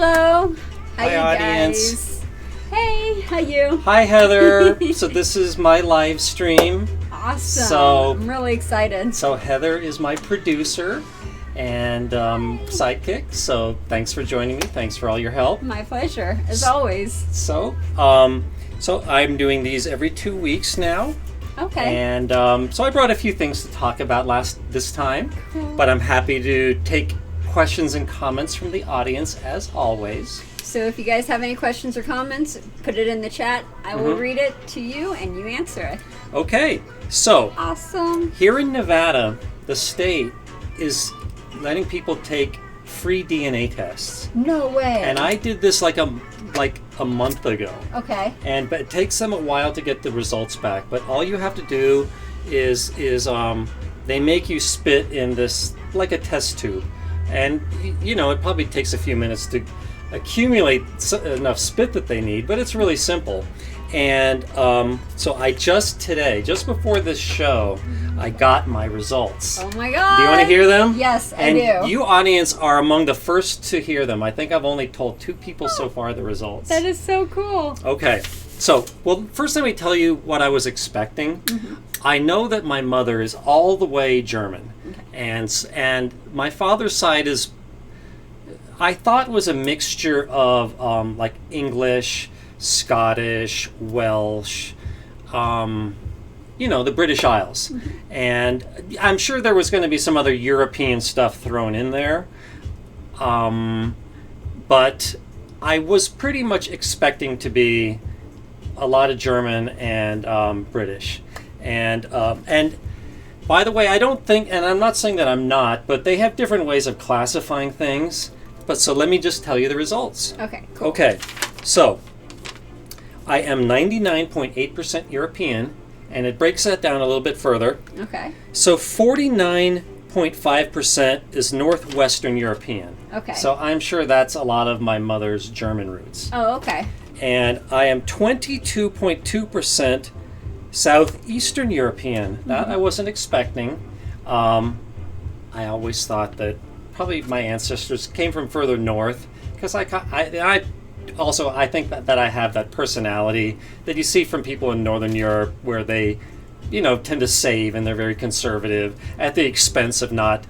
Hello. How Hi, you audience. guys? Hey, how you? Hi, Heather. So this is my live stream. Awesome. So- I'm really excited. So Heather is my producer and sidekick. So thanks for joining me. Thanks for all your help. My pleasure, as always. So I'm doing these every 2 weeks now. Okay. And so I brought a few things to talk about this time. Cool. But I'm happy to take questions and comments from the audience as always. So if you guys have any questions or comments, put it in the chat. I will read it to you and you answer it. Okay, so Awesome. here in Nevada, the state is letting people take free DNA tests. No way. And I did this like a month ago. Okay. But it takes them a while to get the results back. But all you have to do is they make you spit in this like a test tube. And you know, it probably takes a few minutes to accumulate enough spit that they need, but it's really simple. And so I just before this show, I got my results. Oh my god. Do you want to hear them? Yes, I and do. You audience are among the first to hear them. I think I've only told 2 people so far the results. That is so cool. Okay. So, well, first let me tell you what I was expecting. I know that my mother is all the way German. Okay. And my father's side is, I thought, was a mixture of like English, Scottish, Welsh, the British Isles. And I'm sure there was going to be some other European stuff thrown in there. But I was pretty much expecting to be a lot of German and British. And by the way, I don't think, and I'm not saying that I'm not, but they have different ways of classifying things. But so let me just tell you the results. Okay, cool. Okay, so I am 99.8% European, and it breaks that down a little bit further. Okay. So 49.5% is Northwestern European. Okay. So I'm sure that's a lot of my mother's German roots. Oh, okay. And I am 22.2% Southeastern European. That I wasn't expecting. I always thought that probably my ancestors came from further north, because I think that I have that personality that you see from people in Northern Europe, where they, tend to save and they're very conservative at the expense of not,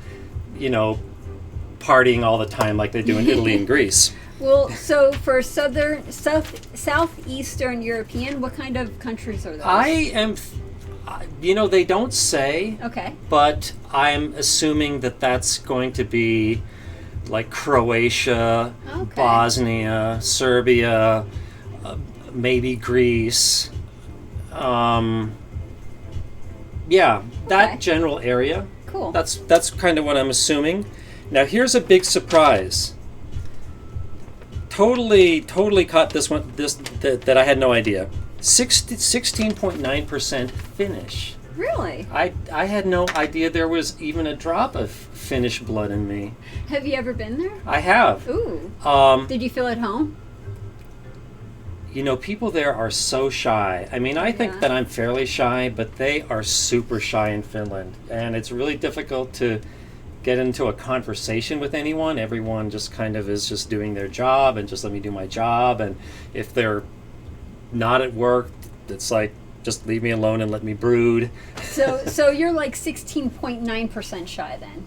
partying all the time like they do in Italy and Greece. Well, so for Southeastern European, what kind of countries are those? I am, they don't say. Okay. But I'm assuming that that's going to be like Croatia, Okay. Bosnia, Serbia, maybe Greece. That general area. Cool. That's kind of what I'm assuming. Now here's a big surprise. Totally caught this one. That I had no idea. 16.9% Finnish. Really? I had no idea there was even a drop of Finnish blood in me. Have you ever been there? I have. Ooh. Did you feel at home? People there are so shy. I mean, I think that I'm fairly shy, but they are super shy in Finland. And it's really difficult to get into a conversation with anyone. Everyone just kind of is just doing their job and just let me do my job. And if they're not at work, it's like, just leave me alone and let me brood. So you're like 16.9% shy then?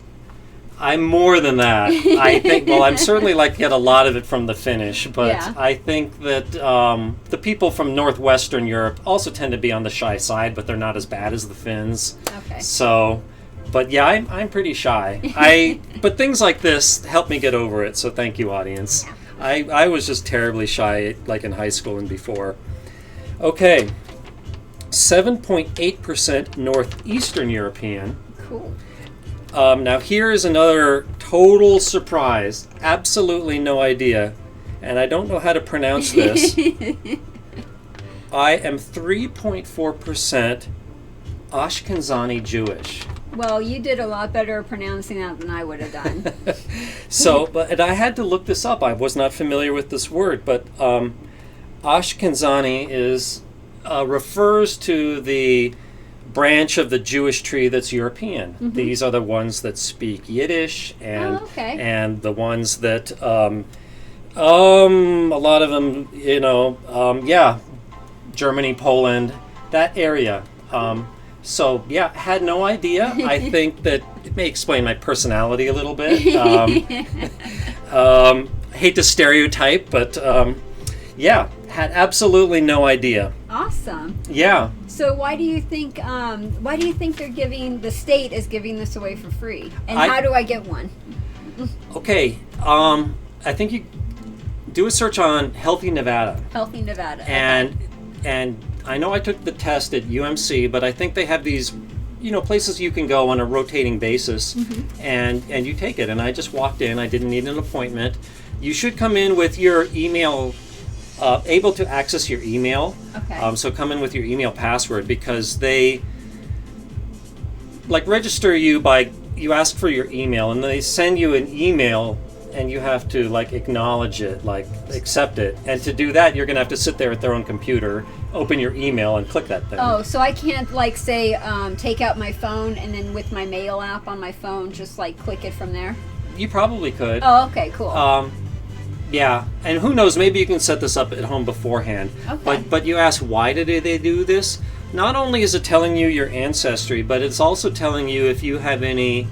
I'm more than that. I think, I'm certainly get a lot of it from the Finnish, but Yeah. I think that the people from Northwestern Europe also tend to be on the shy side, but they're not as bad as the Finns. Okay. So, but yeah, I'm pretty shy. But things like this help me get over it, so thank you, audience. I was just terribly shy, like in high school and before. Okay, 7.8% Northeastern European. Cool. Now here is another total surprise. Absolutely no idea. And I don't know how to pronounce this. I am 3.4% Ashkenazi Jewish. Well, you did a lot better pronouncing that than I would have done. But I had to look this up. I was not familiar with this word, but Ashkenazi refers to the branch of the Jewish tree that's European. Mm-hmm. These are the ones that speak Yiddish and the ones that A lot of them, yeah, Germany, Poland, that area. So yeah, had no idea. I think that it may explain my personality a little bit. Hate to stereotype, but yeah, had absolutely no idea. Awesome. Yeah. So why do you think the state is giving this away for free? And how do I get one? Okay. I think you do a search on Healthy Nevada. Healthy Nevada. And I know I took the test at UMC, but I think they have these, places you can go on a rotating basis, and you take it. And I just walked in. I didn't need an appointment. You should come in with your email, able to access your email. Okay. So come in with your email password, because they register you by, you ask for your email, and they send you an email, and you have to acknowledge it, accept it. And to do that, you're gonna have to sit there at their own computer, open your email, and click that thing. Oh, so I can't say take out my phone and then with my mail app on my phone just click it from there? You probably could. Oh, okay, cool. Yeah, and who knows, maybe you can set this up at home beforehand. Okay. But you ask, why did they do this? Not only is it telling you your ancestry, but it's also telling you if you have any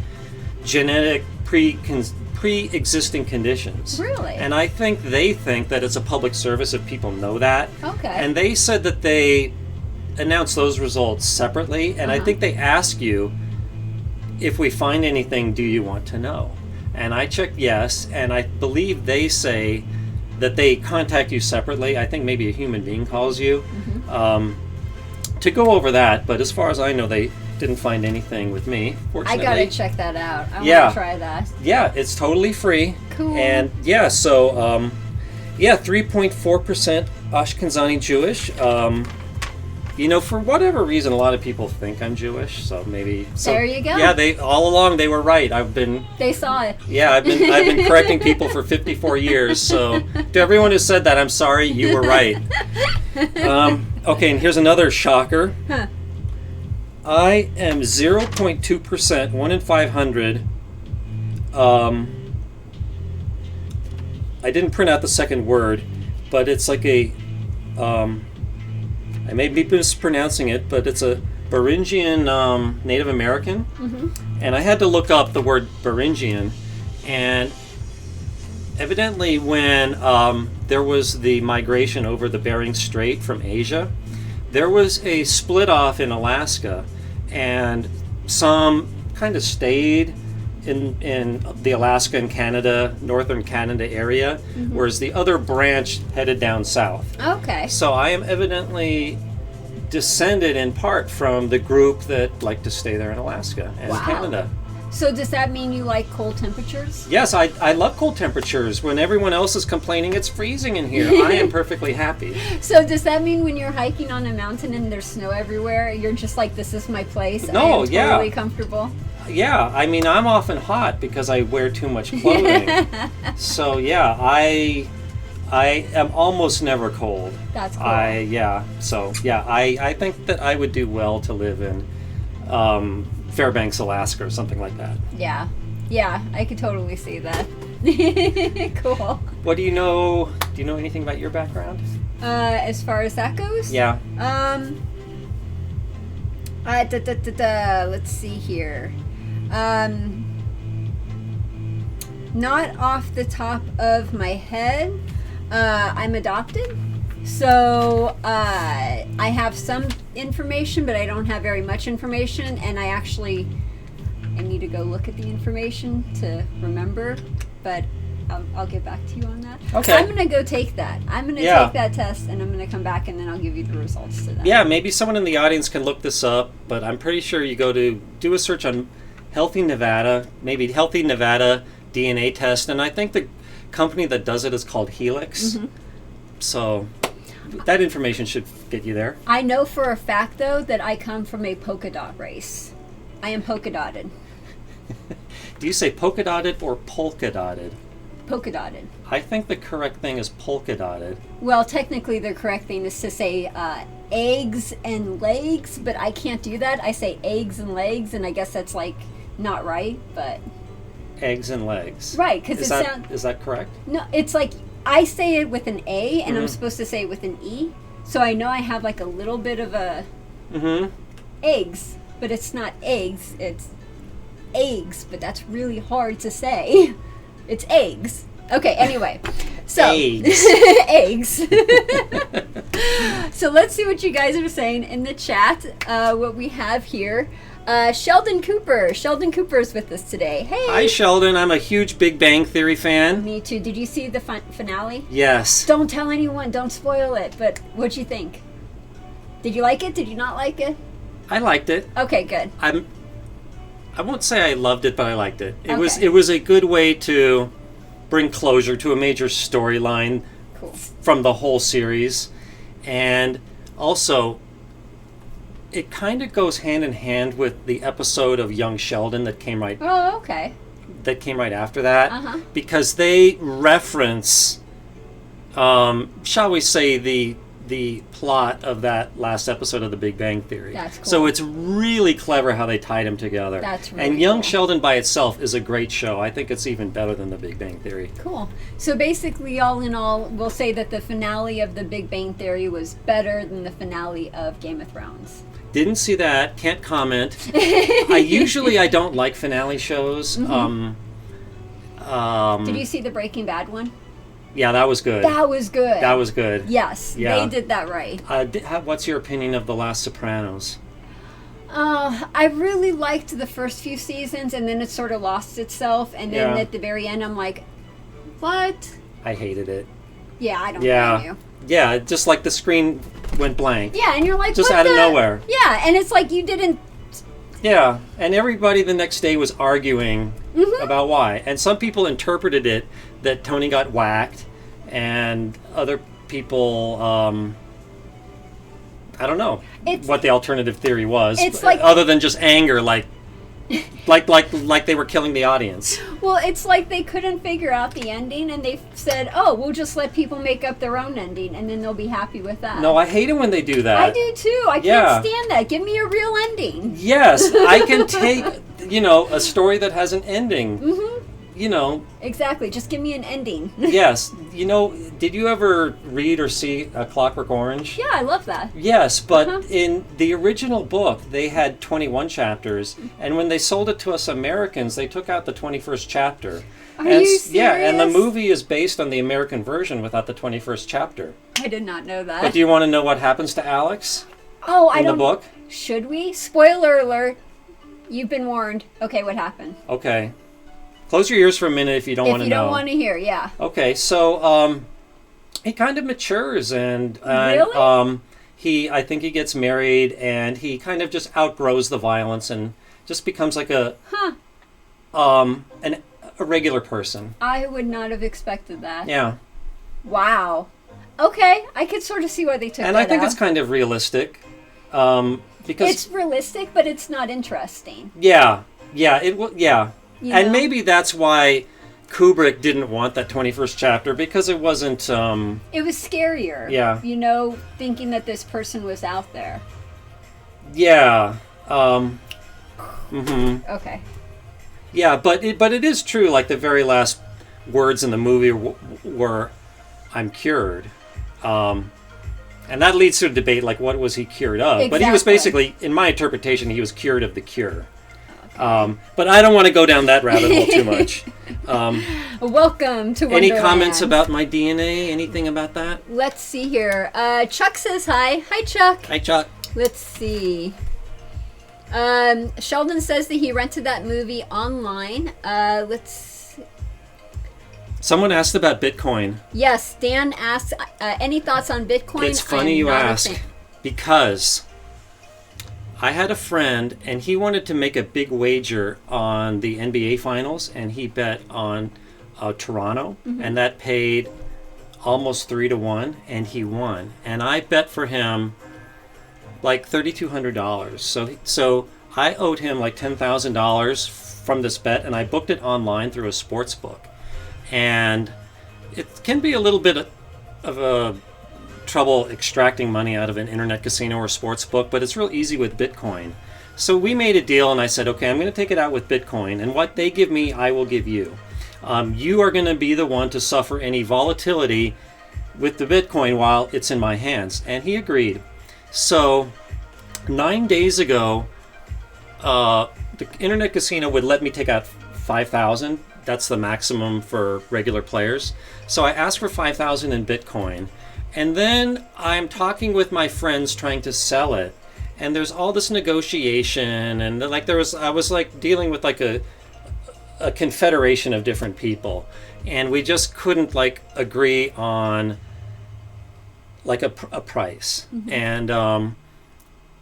genetic pre-existing conditions. Really? And I think they think that it's a public service if people know that. Okay. And they said that they announce those results separately, and I think they ask you, if we find anything, do you want to know? And I checked yes, and I believe they say that they contact you separately. I think maybe a human being calls you to go over that, but as far as I know, they didn't find anything with me, fortunately. I gotta check that out. I want to try that. Yeah, it's totally free. Cool. And yeah, so 3.4% Ashkenazi Jewish. For whatever reason, a lot of people think I'm Jewish, so maybe. There you go. Yeah, all along they were right. They saw it. Yeah, I've been correcting people for 54 years. So to everyone who said that, I'm sorry, you were right. Okay, and here's another shocker. Huh. I am 0.2%, 1 in 500. I didn't print out the second word, but it's I may be mispronouncing it, but it's a Beringian Native American. And I had to look up the word Beringian, and evidently when there was the migration over the Bering Strait from Asia, there was a split off in Alaska, and some kind of stayed in the Alaska and Canada, northern Canada area, whereas the other branch headed down south. Okay. So I am evidently descended in part from the group that like to stay there in Alaska and Canada. So does that mean you like cold temperatures? Yes, I love cold temperatures. When everyone else is complaining it's freezing in here, I am perfectly happy. So does that mean when you're hiking on a mountain and there's snow everywhere, you're just like, this is my place? No, I am totally comfortable? Yeah, I mean, I'm often hot because I wear too much clothing. So yeah, I am almost never cold. That's cool. I think that I would do well to live in Fairbanks, Alaska, or something like that. Yeah, I could totally see that. Cool. What do you know? Do you know anything about your background? As far as that goes? Yeah. Let's see here. Not off the top of my head. I'm adopted. So I have some information, but I don't have very much information, and I need to go look at the information to remember, but I'll get back to you on that. Okay. I'm going to go take that. I'm going to take that test, and I'm going to come back, and then I'll give you the results to that. Yeah, maybe someone in the audience can look this up, but I'm pretty sure you go to do a search on Healthy Nevada, maybe Healthy Nevada DNA test, and I think the company that does it is called Helix. So that information should get you there. I know for a fact, though, that I come from a polka dot race. I am polka dotted. Do you say polka dotted or polka dotted? Polka dotted. I think the correct thing is polka dotted. Well, technically the correct thing is to say eggs and legs, but I can't do that. I say eggs and legs, and I guess that's not right, but... Eggs and legs. Right, because is that correct? No, it's like I say it with an A, and I'm Mhm. supposed to say it with an E. So I know I have like a little bit of a Mm-hmm. eggs, but it's not eggs. It's eggs, but that's really hard to say. It's eggs. Okay, anyway. So Eggs. eggs. So let's see what you guys are saying in the chat. What we have here. Sheldon Cooper. Sheldon Cooper's with us today. Hey. Hi, Sheldon. I'm a huge Big Bang Theory fan. Me too. Did you see the finale? Yes. Don't tell anyone. Don't spoil it. But what'd you think? Did you like it? Did you not like it? I liked it. Okay, good. I won't say I loved it, but I liked it. It Okay. was a good way to bring closure to a major storyline Cool. from the whole series, and also it kind of goes hand in hand with the episode of Young Sheldon that came right Oh, okay. after that, Uh-huh. because they reference, shall we say, the plot of that last episode of The Big Bang Theory. That's cool. So it's really clever how they tied them together. That's really and Young cool. Sheldon by itself is a great show. I think it's even better than The Big Bang Theory. Cool. So basically, all in all, we'll say that the finale of The Big Bang Theory was better than the finale of Game of Thrones. Didn't see that. Can't comment. I don't like finale shows. Mm-hmm. Did you see the Breaking Bad one? Yeah, that was good. That was good. That was good. Yes, Yeah. they did that right. What's your opinion of The Last Sopranos? I really liked the first few seasons, and then it sort of lost itself. And then Yeah. at the very end, I'm like, what? I hated it. Yeah, I don't Yeah. blame you. Yeah, just like the screen went blank. Yeah, and you're like, Just what out of the- nowhere. Yeah, and it's like you didn't. Yeah, and everybody the next day was arguing Mhm. about why. And some people interpreted it that Tony got whacked, and other people, I don't know It's- what the alternative theory was. It's like- other than just anger, like they were killing the audience. Well, it's like they couldn't figure out the ending, and they said, "Oh, we'll just let people make up their own ending, and then they'll be happy with that." No, I hate it when they do that. I do too. I Yeah. can't stand that. Give me a real ending. Yes, I can take, a story that has an ending. Mm-hmm. Exactly. Just give me an ending. Yes. Did you ever read or see A Clockwork Orange? Yeah, I love that. Yes, but Uh-huh. in the original book, they had 21 chapters, and when they sold it to us Americans, they took out the 21st chapter. Are you Yeah, and the serious? movie is based on the American version without the 21st chapter. I did not know But that. do you want to know what happens to Alex Oh, I in the don't. book? Should we? Spoiler alert. You've been warned. Okay, what happened? Okay. Close your ears for a minute if you don't want If to you know. don't want to hear, yeah. Okay, so he kind of matures and Really? I think he gets married and he kind of just outgrows the violence and just becomes like a regular person. I would not have expected that. Yeah. Wow. Okay, I could sort of see why they took And that I think out. it's kind of realistic. Because It's realistic, but it's not interesting. yeah. You And know? maybe that's why Kubrick didn't want that 21st chapter because it wasn't It was scarier. Yeah. Thinking that this person was out there. yeah. Okay. Yeah, but it is true. Like the very last words in the movie were, "I'm cured," and that leads to a debate. Like, what was he cured of? But he was Exactly. basically, in my interpretation, he was cured of the cure. But I don't want to go down that rabbit hole too much. Welcome to Any Wonderland. comments about my DNA? Anything about that? Let's see here. Chuck says hi. Hi, Chuck. Hi, Chuck. Let's see. Sheldon says that he rented that movie online. Someone asked about Bitcoin. Yes, Dan asks, any thoughts on Bitcoin? It's funny you ask, because I had a friend and he wanted to make a big wager on the NBA Finals, and he bet on Toronto, and that paid almost 3-1, and he won. And I bet for him like $3,200. So I owed him like $10,000 from this bet, and I booked it online through a sports book. And it can be a little bit of a trouble extracting money out of an internet casino or sports book, but it's real easy with Bitcoin. So we made a deal, and I said, okay, I'm going to take it out with Bitcoin, and what they give me, I will give you. You are going to be the one to suffer any volatility with the Bitcoin while it's in my hands. And he agreed. So 9 days ago, the internet casino would let me take out 5,000. That's the maximum for regular players. So I asked for 5,000 in Bitcoin. And then I'm talking with my friends trying to sell it. And there's all this negotiation, and like I was like dealing with like a confederation of different people, and we just couldn't like agree on like a price. Mm-hmm.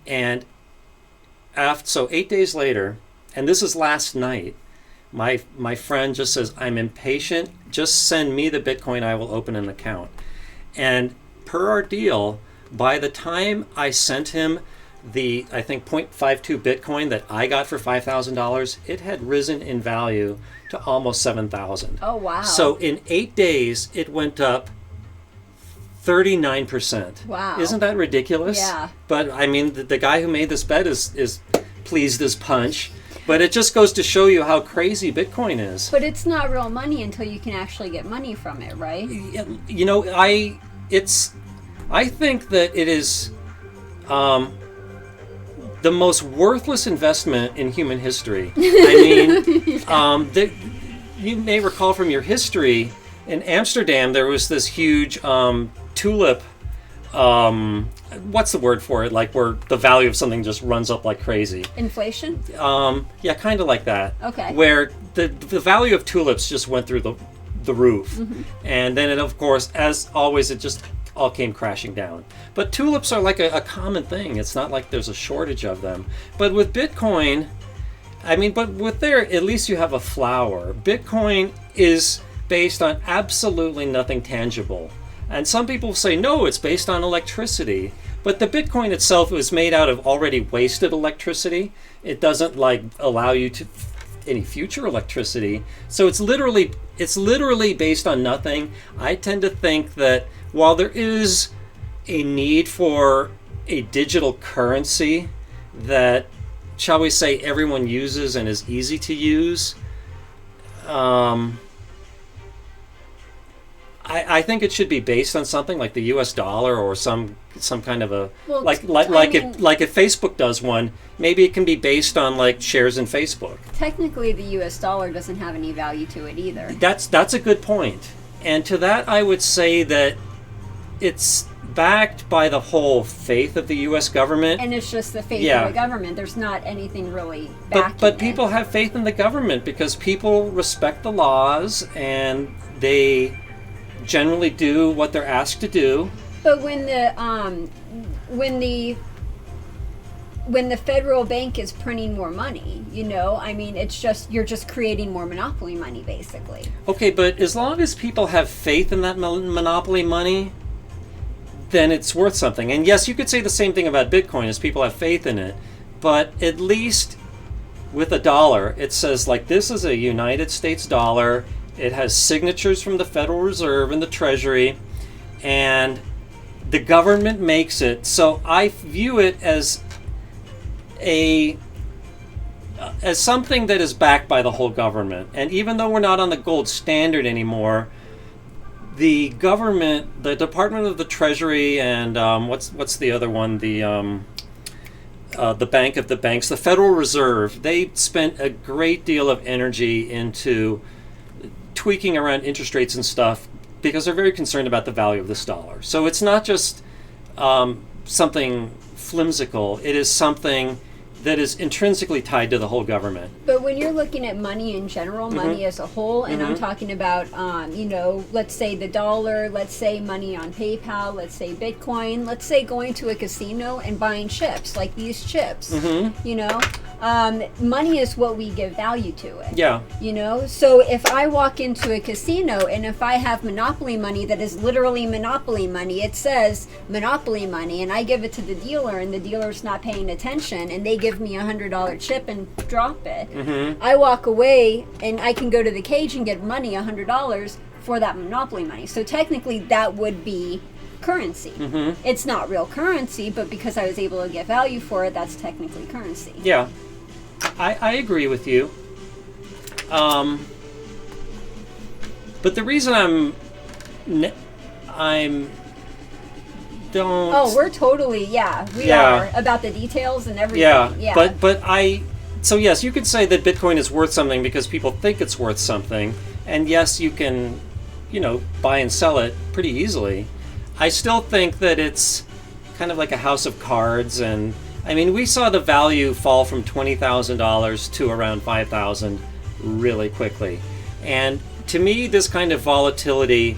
And after, so 8 days later, and this is last night, my friend just says, I'm impatient, just send me the Bitcoin, I will open an account. And per our deal, by the time I sent him the, I think, 0.52 Bitcoin that I got for $5,000, it had risen in value to almost 7,000. Oh, wow. So in 8 days, it went up 39%. Wow. Isn't that ridiculous? Yeah. But I mean, the guy who made this bet is pleased as punch. But it just goes to show you how crazy Bitcoin is. But it's not real money until you can actually get money from it, right? You know, I think that it is the most worthless investment in human history. I mean, you may recall from your history, in Amsterdam there was this huge tulip, what's the word for it? Like where the value of something just runs up like crazy. Inflation? Yeah, kind of like that. Okay. Where the value of tulips just went through the roof. Mm-hmm. And then it, of course, as always, it just all came crashing down. But tulips are like a common thing. It's not like there's a shortage of them. But with Bitcoin, I mean, but with there, at least you have a flower. Bitcoin is based on absolutely nothing tangible. And some people say, no, it's based on electricity. But the Bitcoin itself was made out of already wasted electricity. It doesn't like allow you to any future electricity. So it's literally based on nothing. I tend to think that while there is a need for a digital currency that, shall we say, everyone uses and is easy to use, I think it should be based on something like the U.S. dollar or some kind of a like if Facebook does one, maybe it can be based on like shares in Facebook. Technically, the U.S. dollar doesn't have any value to it either. That's a good point. And to that, I would say that it's backed by the whole faith of the U.S. government. And it's just the faith of the government. There's not anything really backing But people have faith in the government because people respect the laws and they generally do what they're asked to do. But when the federal bank is printing more money, you know, I mean, it's just, you're just creating more monopoly money, basically. Okay, but as long as people have faith in that monopoly money, then it's worth something. And yes, you could say the same thing about Bitcoin, as people have faith in it. But at least with a dollar, it says, like, this is a United States dollar. It has signatures from the Federal Reserve and the Treasury, and the government makes it. So I view it as something that is backed by the whole government. And even though we're not on the gold standard anymore, the government, the Department of the Treasury, and what's the other one? The Bank of the Banks, the Federal Reserve, they spent a great deal of energy into tweaking around interest rates and stuff because they're very concerned about the value of this dollar. So it's not just something flimsical. It is something that is intrinsically tied to the whole government. But when you're looking at money in general, money as a whole, and I'm talking about, you know, let's say the dollar, let's say money on PayPal, let's say Bitcoin, let's say going to a casino and buying chips, like these chips, you know, money is what we give value to it. Yeah. You know, so if I walk into a casino and if I have monopoly money that is literally monopoly money, it says monopoly money, and I give it to the dealer and the dealer's not paying attention and they give me $100 chip and drop it. I walk away and I can go to the cage and get money, $100 for that monopoly money. So technically that would be currency. It's not real currency, but because I was able to get value for it, that's technically currency. Yeah, I agree with you. But the reason I'm don't. Oh, we're totally we are about the details and everything. Yeah. But so yes, you could say that Bitcoin is worth something because people think it's worth something, and yes, you can, buy and sell it pretty easily. I still think that it's kind of like a house of cards, and I mean, we saw the value fall from $20,000 to around $5,000 really quickly, and to me, this kind of volatility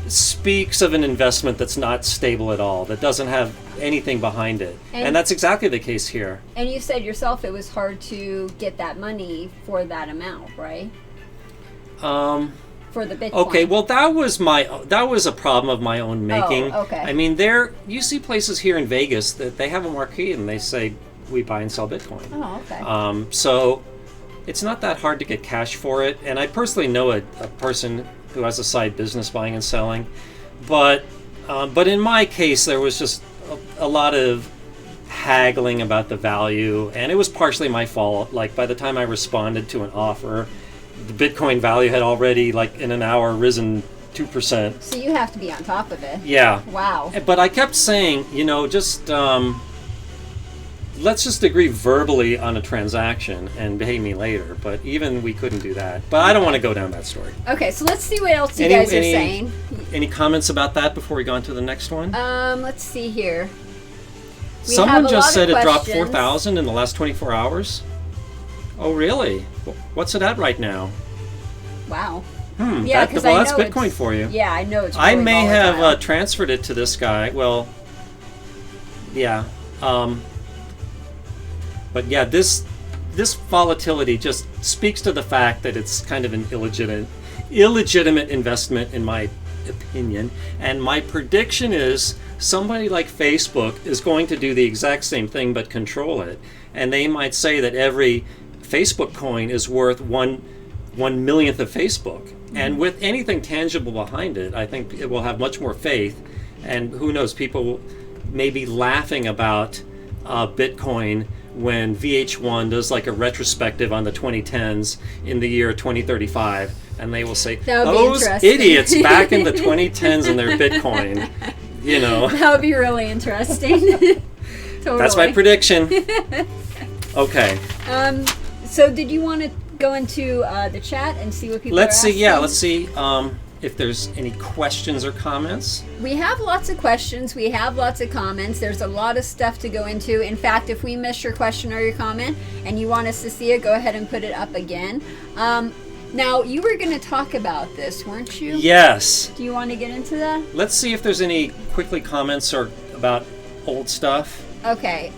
speaks of an investment that's not stable at all, that doesn't have anything behind it. And that's exactly the case here. And you said yourself it was hard to get that money for that amount, right? For the Bitcoin. Okay, well that was a problem of my own making. Oh, okay. I mean, you see places here in Vegas that they have a marquee and they say we buy and sell Bitcoin. Oh, okay. So it's not that hard to get cash for it, and I personally know a person who has a side business buying and selling, but in my case there was just a lot of haggling about the value, and it was partially my fault. Like by the time I responded to an offer, the Bitcoin value had already, like in an hour, risen 2%. So you have to be on top of it. Yeah. Wow. But I kept saying, just let's just agree verbally on a transaction and pay me later. But even we couldn't do that. But I don't want to go down that story. Okay, so let's see what else you guys are saying. Any comments about that before we go on to the next one? Let's see here. Someone just said it dropped 4,000 in the last 24 hours. Oh, really? What's it at right now? Wow. Yeah, because that's Bitcoin for you. Yeah, I know it's really I may volatile. have transferred it to this guy. Well, yeah. But yeah, this volatility just speaks to the fact that it's kind of an illegitimate investment, in my opinion. And my prediction is somebody like Facebook is going to do the exact same thing but control it. And they might say that every Facebook coin is worth one millionth of Facebook. And with anything tangible behind it, I think it will have much more faith. And who knows, people may be laughing about Bitcoin when VH1 does like a retrospective on the 2010s in the year 2035. And they will say, those idiots back in the 2010s and their Bitcoin, That would be really interesting. Totally. That's my prediction. Okay. So did you want to go into the chat and see what people are asking? Let's see if there's any questions or comments. We have lots of questions. We have lots of comments. There's a lot of stuff to go into. In fact, if we missed your question or your comment and you want us to see it, go ahead and put it up again. Now, you were going to talk about this, weren't you? Yes. Do you want to get into that? Let's see if there's any quickly comments or about old stuff. Okay.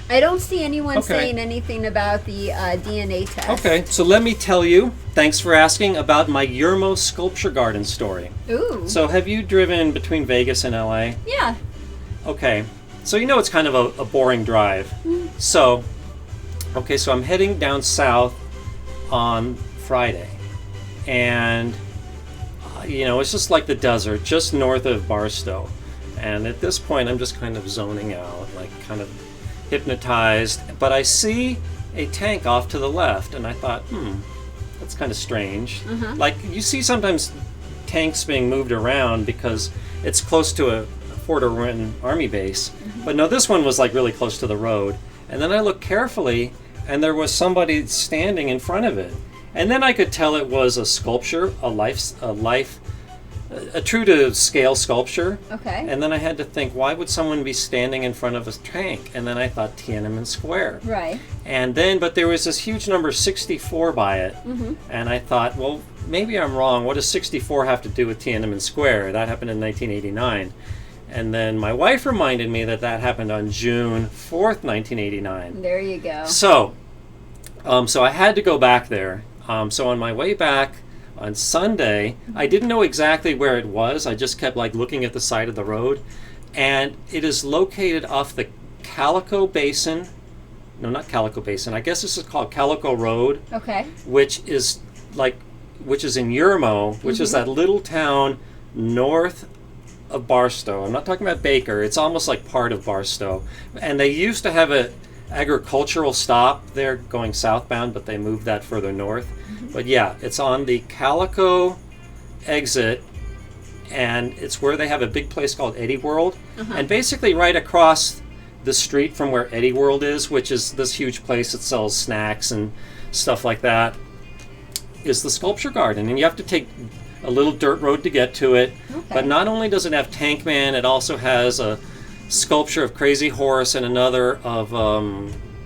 I don't see anyone saying anything about the DNA test. Okay, so let me tell you, thanks for asking, about my Yermo sculpture garden story. Ooh. So have you driven between Vegas and LA? Yeah. Okay, so it's kind of a boring drive. So I'm heading down south on Friday. And, it's just like the desert, just north of Barstow. And at this point, I'm just kind of zoning out, like kind of hypnotized, but I see a tank off to the left, and I thought, that's kind of strange. Like you see sometimes tanks being moved around because it's close to a Fort Irwin Army base, but no, this one was like really close to the road. And then I looked carefully, and there was somebody standing in front of it, and then I could tell it was a sculpture, a true to scale sculpture. Okay. And then I had to think, why would someone be standing in front of a tank? And then I thought Tiananmen Square. Right. And then, but there was this huge number 64 by it. And I thought, well, maybe I'm wrong. What does 64 have to do with Tiananmen Square? That happened in 1989. And then my wife reminded me that happened on June 4th, 1989. There you go. So I had to go back there. So on my way back, on Sunday, I didn't know exactly where it was. I just kept looking at the side of the road, and it is located off the Calico Basin. No, not Calico Basin. I guess this is called Calico Road. Okay. Which is in Yermo, which is that little town north of Barstow. I'm not talking about Baker. It's almost like part of Barstow. And they used to have a agricultural stop there going southbound, but they moved that further north. But yeah, it's on the Calico exit, and it's where they have a big place called Eddie World. And basically right across the street from where Eddie World is, which is this huge place that sells snacks and stuff like that, is the sculpture garden. And you have to take a little dirt road to get to it. But not only does it have Tank Man, it also has a sculpture of Crazy Horse and another of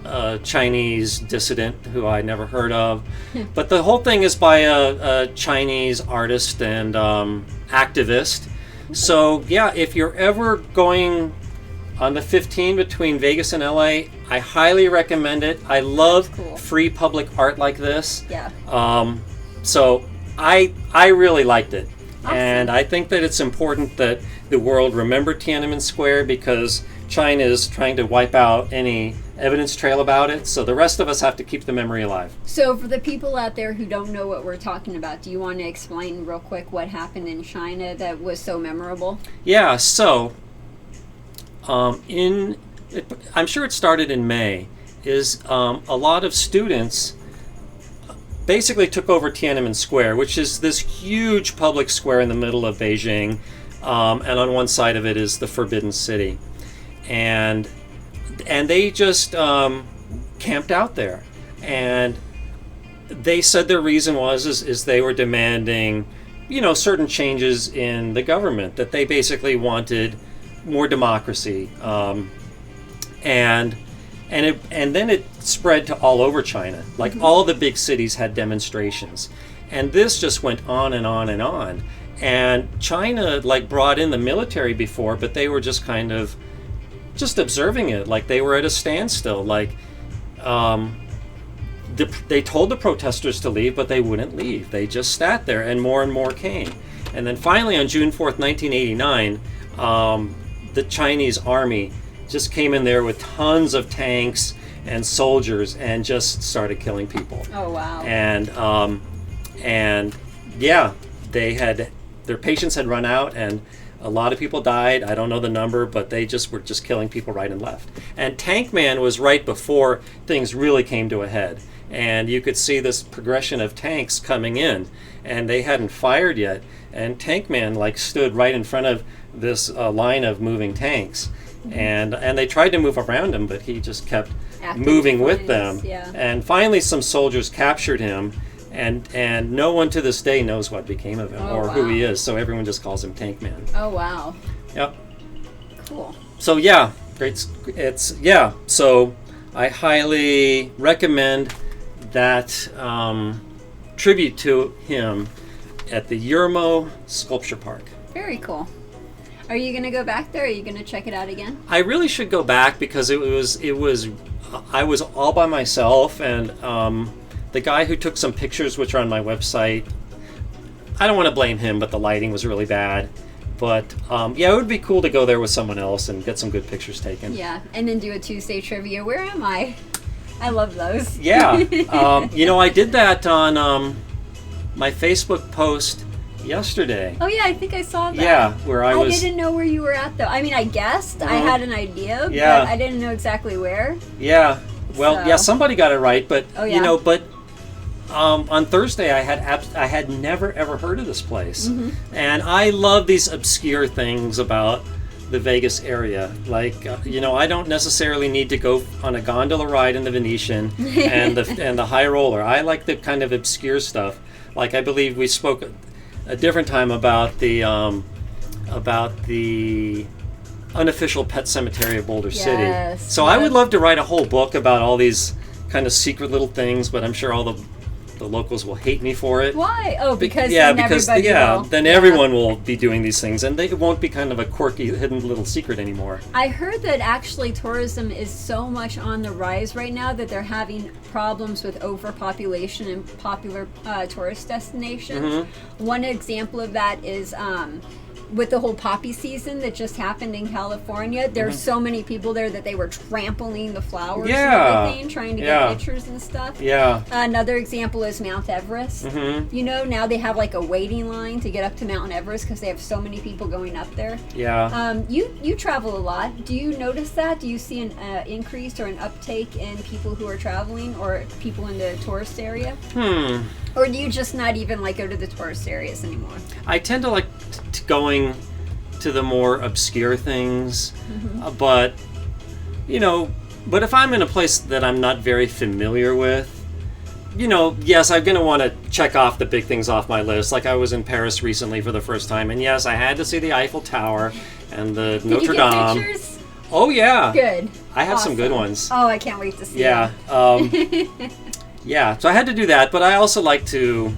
a Chinese dissident who I never heard of. But the whole thing is by a Chinese artist and activist. So yeah, if you're ever going on the 15 between Vegas and LA, I highly recommend it. I love free public art like this. Yeah. So I really liked it. Awesome. And I think that it's important that the world remember Tiananmen Square, because China is trying to wipe out any evidence trail about it. So the rest of us have to keep the memory alive. So for the people out there who don't know what we're talking about, do you want to explain real quick what happened in China that was so memorable? Yeah, so I'm sure it started in May, is a lot of students basically took over Tiananmen Square, which is this huge public square in the middle of Beijing, and on one side of it is the Forbidden City, and they just camped out there, and they said their reason was they were demanding, certain changes in the government, that they basically wanted more democracy, and then it spread to all over China. Like all the big cities had demonstrations, and this just went on and on and on. And China brought in the military before, but they were just kind of just observing it, like they were at a standstill. They told the protesters to leave, but they wouldn't leave. They just sat there, and more came. And then finally on June 4th, 1989, the Chinese army just came in there with tons of tanks and soldiers and just started killing people. Oh, wow. And yeah, their patience had run out, and a lot of people died. I don't know the number, but they were just killing people right and left. And Tank Man was right before things really came to a head. And you could see this progression of tanks coming in, and they hadn't fired yet. And Tank Man stood right in front of this line of moving tanks. And they tried to move around him, but he just kept moving with them. Yeah. And finally some soldiers captured him, and no one to this day knows what became of him who he is. So everyone just calls him Tank Man. Oh, wow. Yep. Cool. So yeah, so I highly recommend that tribute to him at the Yermo Sculpture Park. Very cool. Are you going to go back there? Are you going to check it out again? I really should go back, because I was all by myself, and the guy who took some pictures, which are on my website, I don't want to blame him, but the lighting was really bad. But yeah, it would be cool to go there with someone else and get some good pictures taken. Yeah, and then do a Tuesday trivia. Where am I? I love those. Yeah. I did that on my Facebook post yesterday. Oh yeah, I think I saw that. Yeah, where I was. I didn't know where you were at though. I mean, I guessed. I had an idea, yeah, but I didn't know exactly where. Yeah. Well, yeah, somebody got it right, but yeah. On Thursday I had never ever heard of this place, and I love these obscure things about the Vegas area. I don't necessarily need to go on a gondola ride in the Venetian and the high roller. I like the kind of obscure stuff. I believe we spoke a different time about the unofficial pet cemetery of Boulder City. So I would love to write a whole book about all these kind of secret little things, but I'm sure all the locals will hate me for it. Why? Oh, because then everyone will be doing these things, and it won't be kind of a quirky hidden little secret anymore. I heard that actually tourism is so much on the rise right now that they're having problems with overpopulation in popular tourist destinations. One example of that is with the whole poppy season that just happened in California, there's so many people there that they were trampling the flowers and everything, trying to get pictures and stuff. Yeah. Another example is Mount Everest. You know, now they have like a waiting line to get up to Mount Everest because they have so many people going up there. Yeah. You travel a lot. Do you notice that? Do you see an increase or an uptake in people who are traveling or people in the tourist area? Or do you just not even like go to the tourist areas anymore? I tend to like going to the more obscure things, but you know, but if I'm in a place that I'm not very familiar with, you know, yes, I'm going to want to check off the big things off my list. Like I was in Paris recently for the first time, and yes, I had to see the Eiffel Tower and the Notre Dame. Pictures? Oh yeah, good. I have some good ones. Oh, I can't wait to see. Yeah, yeah. So I had to do that, but I also like to,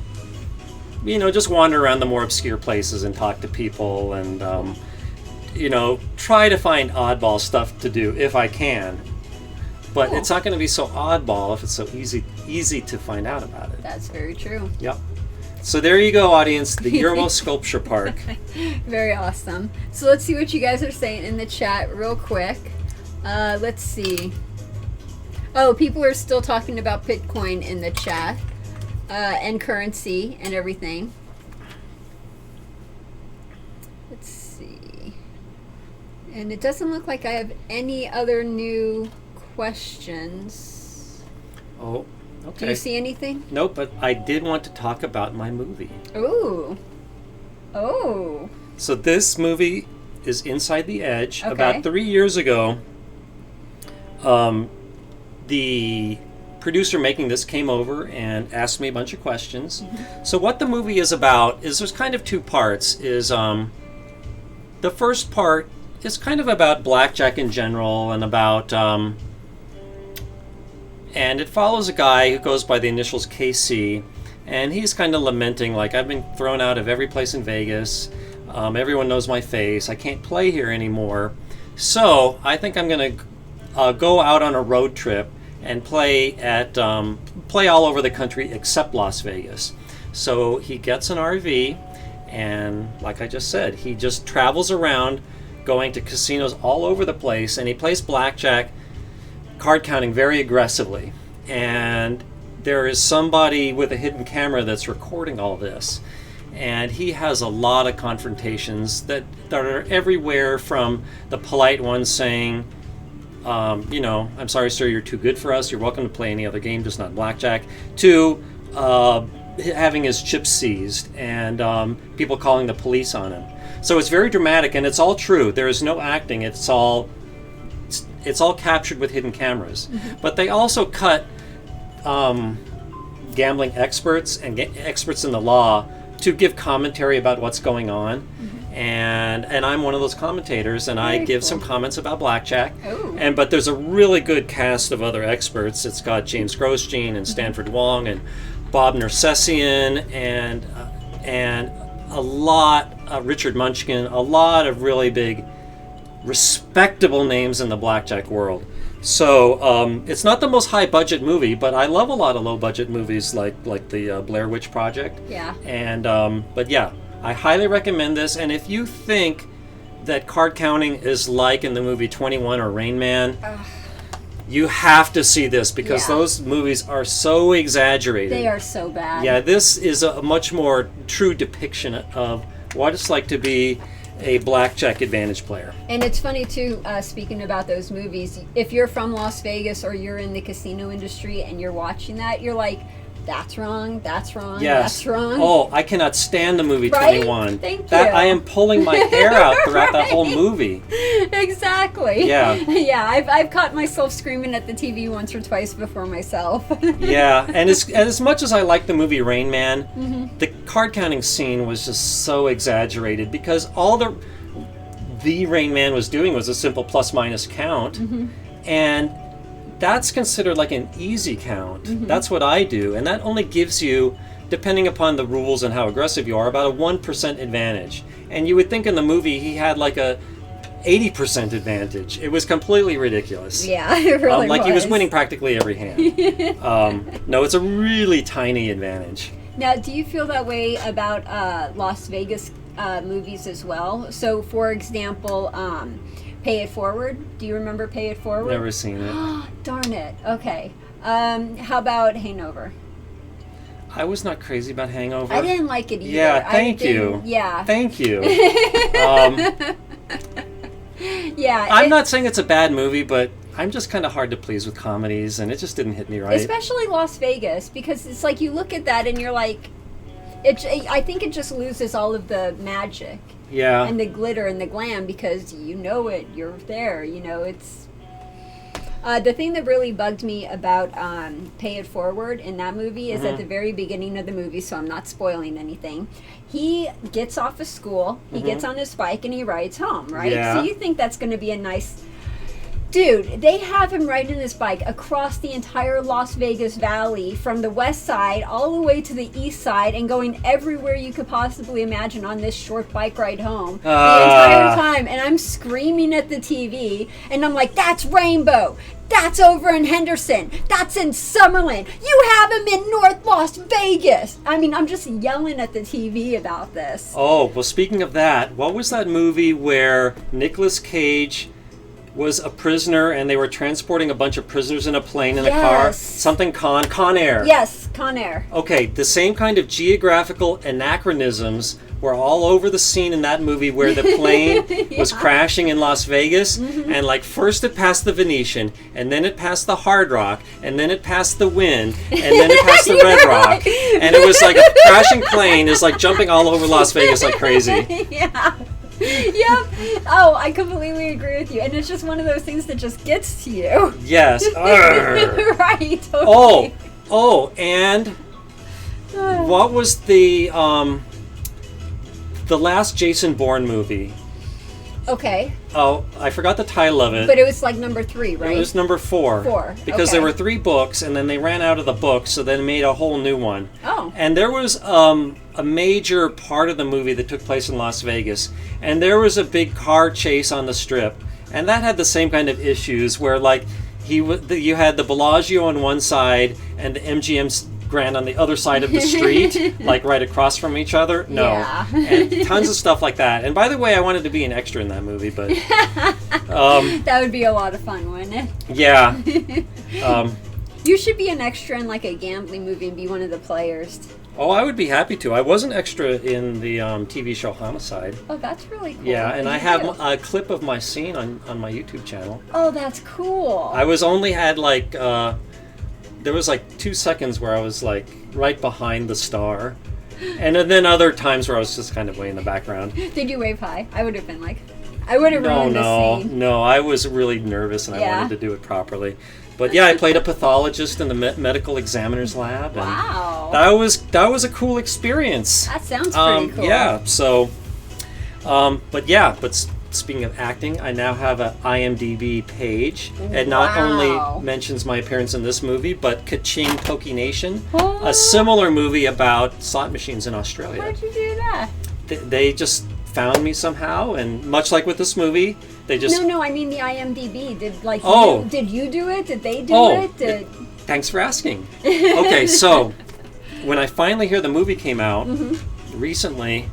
you know, just wander around the more obscure places and talk to people, and you know, try to find oddball stuff to do if I can. But it's not going to be so oddball if it's so easy to find out about it. That's very true. Yep. So there you go, audience. The Yermo Sculpture Park. Very awesome. So let's see what you guys are saying in the chat real quick. Let's see. Oh, people are still talking about Bitcoin in the chat and currency and everything. Let's see. And it doesn't look like I have any other new questions. Oh, okay. Do you see anything? Nope, but I did want to talk about my movie. Ooh. Oh. So this movie is Inside the Edge. Okay. About 3 years ago, the producer making this came over and asked me a bunch of questions. So what the movie is about is there's kind of two parts. The first part is kind of about blackjack in general and about and it follows a guy who goes by the initials KC, and he's kind of lamenting, like, I've been thrown out of every place in Vegas. Everyone knows my face. I can't play here anymore. So I think I'm going to go out on a road trip and play all over the country except Las Vegas. So he gets an RV, and like I just said, he just travels around going to casinos all over the place, and he plays blackjack, card counting very aggressively. And there is somebody with a hidden camera that's recording all this. And he has a lot of confrontations that are everywhere, from the polite ones saying, you know, I'm sorry, sir, you're too good for us. You're welcome to play any other game, just not blackjack, to having his chips seized and people calling the police on him. So it's very dramatic, and it's all true. There is no acting. It's all captured with hidden cameras. But they also cut gambling experts and experts in the law to give commentary about what's going on. And I'm one of those commentators, and I give some comments about blackjack. But there's a really good cast of other experts. It's got James Grosjean and Stanford Wong and Bob Nersessian and a lot Richard Munchkin, a lot of really big, respectable names in the blackjack world. So it's not the most high budget movie, but I love a lot of low budget movies like the Blair Witch Project. Yeah. And but yeah, I highly recommend this. And if you think that card counting is like in the movie 21 or Rain Man, you have to see this, because those movies are so exaggerated. They are so bad. Yeah, this is a much more true depiction of what it's like to be a blackjack advantage player. And it's funny too, speaking about those movies, if you're from Las Vegas or you're in the casino industry and you're watching that, you're like, that's wrong, that's wrong, that's wrong. Oh, I cannot stand the movie Right? 21. Thank That you. I am pulling my hair out throughout that whole movie. Exactly. Yeah. Yeah, I've caught myself screaming at the TV once or twice before myself. Yeah, and as much as I like the movie Rain Man, the card counting scene was just so exaggerated, because all the Rain Man was doing was a simple plus minus count, and that's considered like an easy count. That's what I do, and that only gives you, depending upon the rules and how aggressive you are, about a 1% advantage. And you would think in the movie he had like a 80% advantage. It was completely ridiculous. Yeah, it really like he was winning practically every hand. No, it's a really tiny advantage. Now, do you feel that way about Las Vegas movies as well. So, for example, Pay It Forward. Do you remember Pay It Forward? Never seen it. Darn it. Okay. How about Hangover? I was not crazy about Hangover. I didn't like it either. Yeah, thank you. Yeah. Thank you. Yeah. I'm not saying it's a bad movie, but I'm just kind of hard to please with comedies, and it just didn't hit me right. Especially Las Vegas, because it's like you look at that and you're like, I think it just loses all of the magic. Yeah. And the glitter and the glam, because you know it, you're there, it's... the thing that really bugged me about Pay It Forward in that movie is at the very beginning of the movie, so I'm not spoiling anything, he gets off of school, he gets on his bike, and he rides home, right? Yeah. So you think that's going to be a nice... Dude, they have him riding his bike across the entire Las Vegas Valley from the west side all the way to the east side and going everywhere you could possibly imagine on this short bike ride home the entire time. And I'm screaming at the TV and I'm like, that's Rainbow. That's over in Henderson. That's in Summerlin. You have him in North Las Vegas. I mean, I'm just yelling at the TV about this. Oh, well, speaking of that, what was that movie where Nicolas Cage was a prisoner and they were transporting a bunch of prisoners in a plane in a car? Something Con Air. Yes, Con Air. Okay, the same kind of geographical anachronisms were all over the scene in that movie where the plane was crashing in Las Vegas, and like first it passed the Venetian, and then it passed the Hard Rock, and then it passed the Wind, and then it passed the Red Rock, and it was like a crashing plane is like jumping all over Las Vegas like crazy. Yeah. Yep. Oh, I completely agree with you. And it's just one of those things that just gets to you. Yes. Right. Totally. Oh, and what was the last Jason Bourne movie? Okay. Oh, I forgot the title of it. But it was like number 3, right? It was number 4. 4. Because there were 3 books, and then they ran out of the books, so they made a whole new one. Oh. And there was a major part of the movie that took place in Las Vegas, and there was a big car chase on the Strip, and that had the same kind of issues where, like, you had the Bellagio on one side and the MGM Grand on the other side of the street, like right across from each other. No. Yeah. And tons of stuff like that. And by the way, I wanted to be an extra in that movie, but... that would be a lot of fun, wouldn't it? Yeah. You should be an extra in like a gambling movie and be one of the players. Oh, I would be happy to. I was an extra in the TV show Homicide. Oh, that's really cool. Yeah, and I have a clip of my scene on my YouTube channel. Oh, that's cool. I was only had like... there was like 2 seconds where I was like right behind the star, and then other times where I was just kind of way in the background. Did you wave high? I would have been like, I would have ruined the scene. No, I was really nervous and I wanted to do it properly. But yeah, I played a pathologist in the medical examiner's lab. And wow. That was a cool experience. That sounds pretty cool. Yeah. So, but speaking of acting, I now have an IMDb page. It not only mentions my appearance in this movie, but Ka-Ching Toki Nation, a similar movie about slot machines in Australia. Why'd you do that? They just found me somehow, and much like with this movie, they just... No, I mean the IMDb. Did you do it? Did they do it? Thanks for asking. Okay, so when I finally hear the movie came out recently,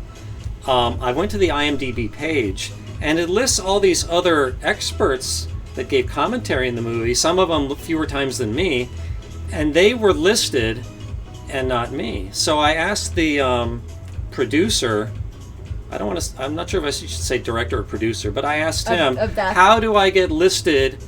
I went to the IMDb page, and it lists all these other experts that gave commentary in the movie, some of them fewer times than me, and they were listed and not me. So I asked the producer, I'm not sure if I should say director or producer, but I asked him, how do I get listed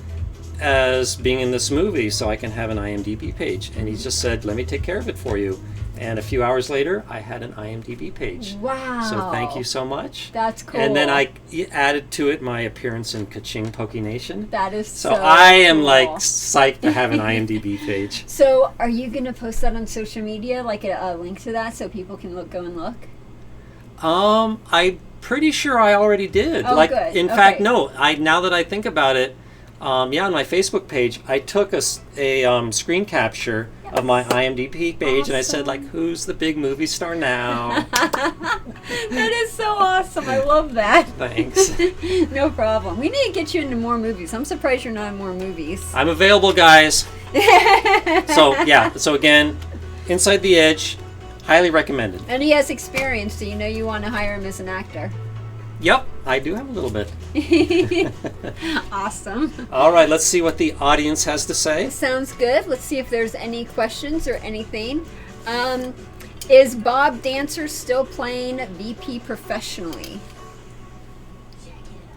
as being in this movie so I can have an IMDb page? And he just said, let me take care of it for you. And a few hours later, I had an IMDb page. Wow. So thank you so much. That's cool. And then I added to it my appearance in Ka-Ching Toki Nation. That is so I am cool. like psyched to have an IMDb page. So are you going to post that on social media, like a link to that so people can go and look? I'm pretty sure I already did. Oh, good. In fact, no. Now that I think about it, on my Facebook page, I took a screen capture of my IMDb page, and I said, like, who's the big movie star now? That is so awesome. I love that. Thanks. No problem. We need to get you into more movies. I'm surprised you're not in more movies. I'm available, guys. So again, Inside the Edge, Highly recommended. And he has experience, so you know you want to hire him as an actor. Yep, I do have a little bit. Awesome. All right, let's see what the audience has to say. Sounds good. Let's see if there's any questions or anything. Is Bob Dancer still playing VP professionally?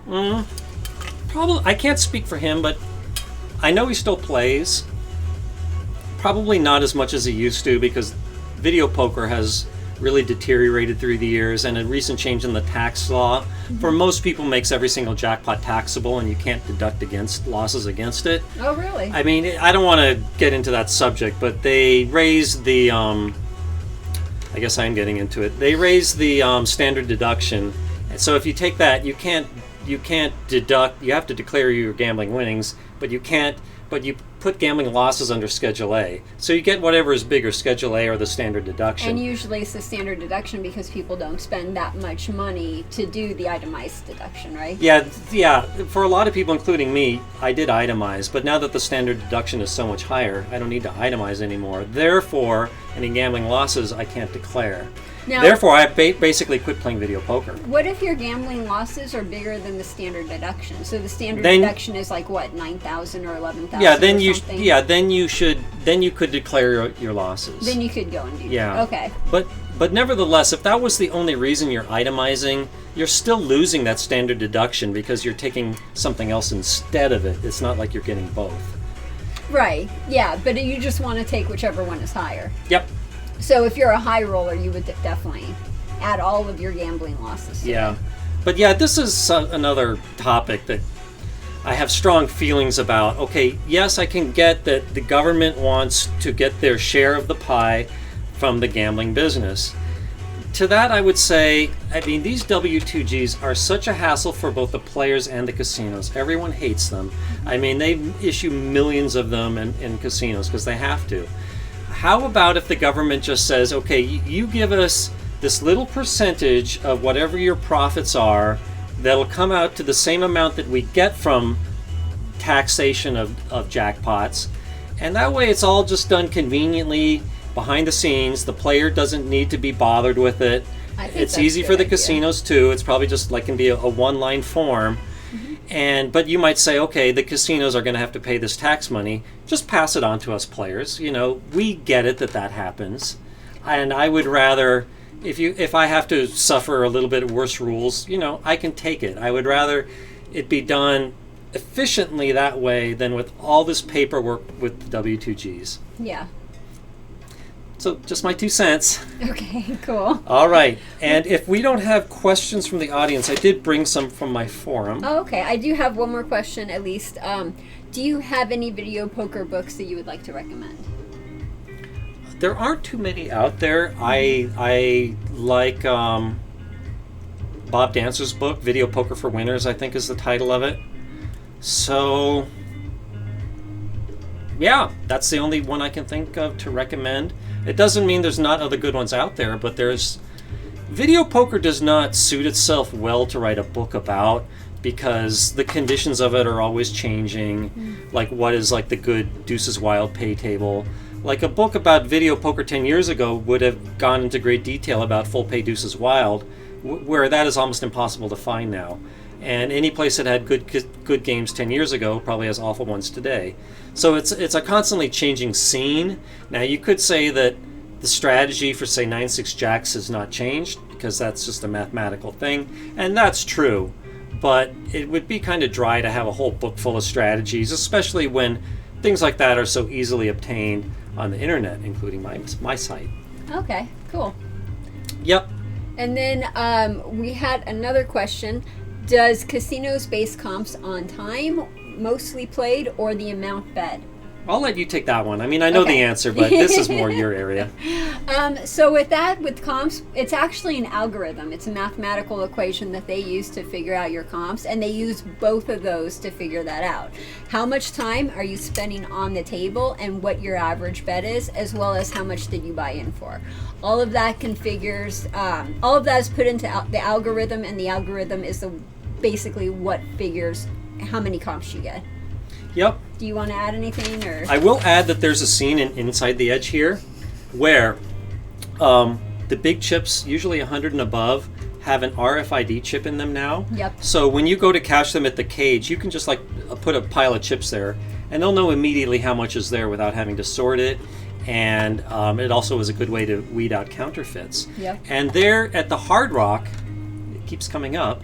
Probably. I can't speak for him, but I know he still plays. Probably not as much as he used to, because video poker has really deteriorated through the years, and a recent change in the tax law for most people makes every single jackpot taxable, and you can't deduct against losses against it. Oh, really? I mean, I don't want to get into that subject, but they raised the I guess I'm getting into it. They raised the standard deduction, so if you take that, you can't deduct. You have to declare your gambling winnings, but you put gambling losses under Schedule A. So you get whatever is bigger, Schedule A or the standard deduction. And usually it's the standard deduction because people don't spend that much money to do the itemized deduction, right? Yeah. For a lot of people, including me, I did itemize, but now that the standard deduction is so much higher, I don't need to itemize anymore. Therefore, any gambling losses I can't declare. Now, therefore, I basically quit playing video poker. What if your gambling losses are bigger than the standard deduction? So the standard deduction is like what, 9,000 or 11,000? Yeah, then you could declare your losses. Then you could go and do that. Yeah. Okay. But nevertheless, if that was the only reason you're itemizing, you're still losing that standard deduction because you're taking something else instead of it. It's not like you're getting both. Right. Yeah, but you just want to take whichever one is higher. Yep. So if you're a high roller, you would definitely add all of your gambling losses. Yeah. But yeah, this is another topic that I have strong feelings about. Okay, yes, I can get that the government wants to get their share of the pie from the gambling business. To that, I would say, I mean, these W2Gs are such a hassle for both the players and the casinos. Everyone hates them. I mean, they issue millions of them in casinos because they have to. How about if the government just says, okay, you give us this little percentage of whatever your profits are that'll come out to the same amount that we get from taxation of jackpots, and that way it's all just done conveniently behind the scenes. The player doesn't need to be bothered with it. It's easy for the casinos too. It's probably just like can be a one-line form. But you might say, okay, the casinos are going to have to pay this tax money. Just pass it on to us players. You know, we get it that happens, and I would rather, if I have to suffer a little bit worse rules, you know, I can take it. I would rather it be done efficiently that way than with all this paperwork with the W2Gs. Yeah. So just my 2 cents. Okay, cool. All right. And if we don't have questions from the audience, I did bring some from my forum. Oh, okay. I do have one more question at least. Do you have any video poker books that you would like to recommend? There aren't too many out there. I like Bob Dancer's book, Video Poker for Winners, I think is the title of it. So, yeah, that's the only one I can think of to recommend. It doesn't mean there's not other good ones out there, but video poker does not suit itself well to write a book about because the conditions of it are always changing. Like what is like the good Deuces Wild pay table. Like a book about video poker 10 years ago would have gone into great detail about full pay Deuces Wild, where that is almost impossible to find now. And any place that had good games 10 years ago probably has awful ones today. So it's a constantly changing scene. Now you could say that the strategy for say 9-6 jacks has not changed because that's just a mathematical thing, and that's true. But it would be kind of dry to have a whole book full of strategies, especially when things like that are so easily obtained on the internet, including my site. Okay, cool. Yep. And then we had another question. Does casinos base comps on time, mostly played, or the amount bet? I'll let you take that one. I mean, I know the answer, but this is more your area. So with comps, it's actually an algorithm. It's a mathematical equation that they use to figure out your comps, and they use both of those to figure that out. How much time are you spending on the table and what your average bet is, as well as how much did you buy in for. All of that all of that is put into the algorithm, and the algorithm is basically what figures how many comps you get. Yep. Do you want to add anything? Or I will add that there's a scene in Inside the Edge here where The big chips, usually 100 and above, have an RFID chip in them now. Yep. So when you go to cash them at the cage, you can just like put a pile of chips there, and they'll know immediately how much is there without having to sort it. And it also is a good way to weed out counterfeits. Yep. And there at the Hard Rock, it keeps coming up,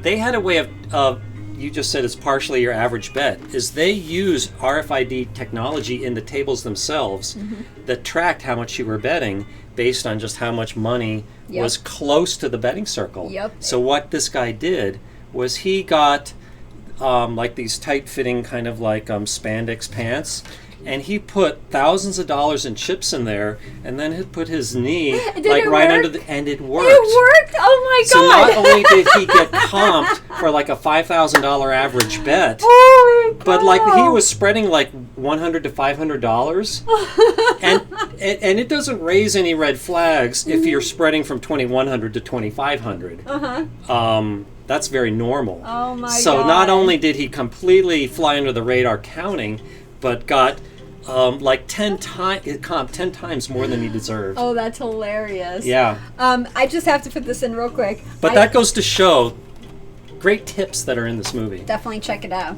they had a way of you just said it's partially your average bet, is they use RFID technology in the tables themselves that tracked how much you were betting based on just how much money was close to the betting circle. Yep. So what this guy did was he got like these tight-fitting kind of like spandex pants, and he put thousands of dollars in chips in there, and then he put his knee like right under the, and it worked. It worked? Oh my So god! not only did he get comped for like a $5,000 average bet, Holy cow. but like he was spreading like $100 to $500, and it doesn't raise any red flags if you're spreading from 2,100 to 2,500. That's very normal. Oh my god! So not only did he completely fly under the radar counting, but got like 10 times more than he deserved. Oh, that's hilarious. Yeah. I just have to put this in real quick. But that goes to show great tips that are in this movie. Definitely check it out.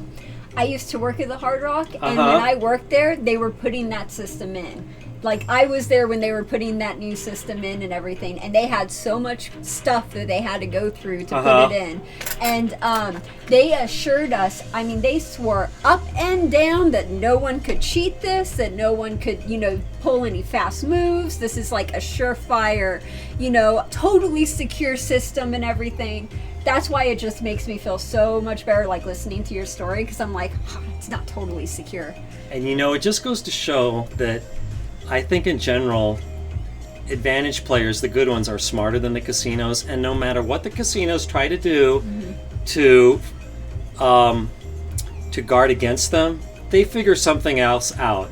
I used to work at the Hard Rock, and when Uh-huh. I worked there, they were putting that system in. Like, I was there when they were putting that new system in and everything, and they had so much stuff that they had to go through to Uh-huh. put it in. And they assured us, I mean, they swore up and down that no one could cheat this, that no one could, pull any fast moves. This is like a surefire, totally secure system and everything. That's why it just makes me feel so much better, like, listening to your story, because I'm like, it's not totally secure. And it just goes to show that I think in general, advantage players, the good ones, are smarter than the casinos, and no matter what the casinos try to do to guard against them, they figure something else out.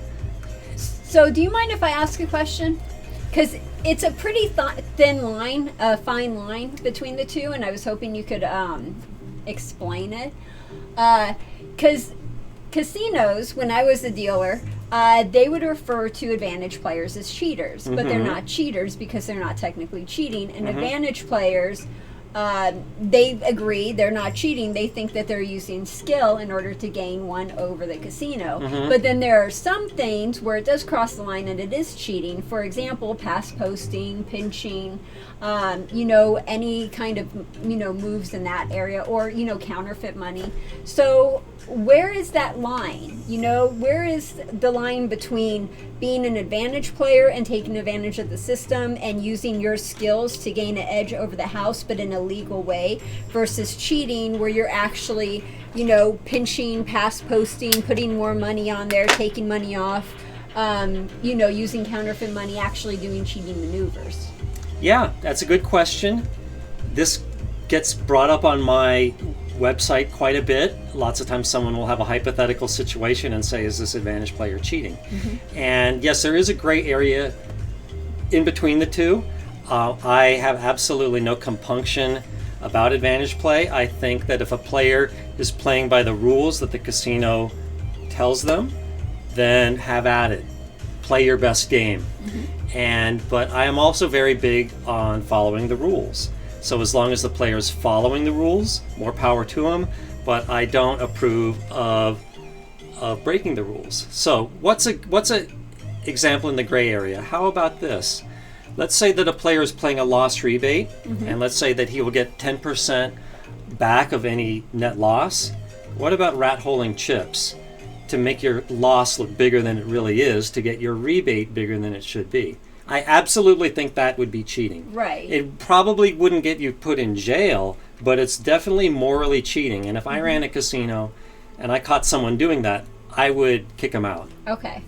So do you mind if I ask a question? Because it's a pretty thin line, fine line between the two, and I was hoping you could explain it. Because casinos, when I was a dealer, they would refer to advantage players as cheaters, but they're not cheaters because they're not technically cheating. And advantage players, they agree they're not cheating. They think that they're using skill in order to gain one over the casino. But then there are some things where it does cross the line and it is cheating. For example, pass posting, pinching, any kind of, moves in that area, or, counterfeit money. So where is that line? Where is the line between being an advantage player and taking advantage of the system and using your skills to gain an edge over the house, but in a legal way, versus cheating where you're actually, pinching, pass posting, putting more money on there, taking money off, using counterfeit money, actually doing cheating maneuvers? Yeah, that's a good question. This gets brought up on my website quite a bit. Lots of times someone will have a hypothetical situation and say, is this advantage player cheating? And yes, there is a gray area in between the two. I have absolutely no compunction about advantage play. I think that if a player is playing by the rules that the casino tells them, then have at it. Play your best game. But I am also very big on following the rules. So as long as the player is following the rules, more power to them. But I don't approve of breaking the rules. So what's a example in the gray area? How about this? Let's say that a player is playing a loss rebate, and let's say that he will get 10% back of any net loss. What about rat-holing chips to make your loss look bigger than it really is, to get your rebate bigger than it should be? I absolutely think that would be cheating. Right. It probably wouldn't get you put in jail, but it's definitely morally cheating. And if I ran a casino and I caught someone doing that, I would kick them out. Okay.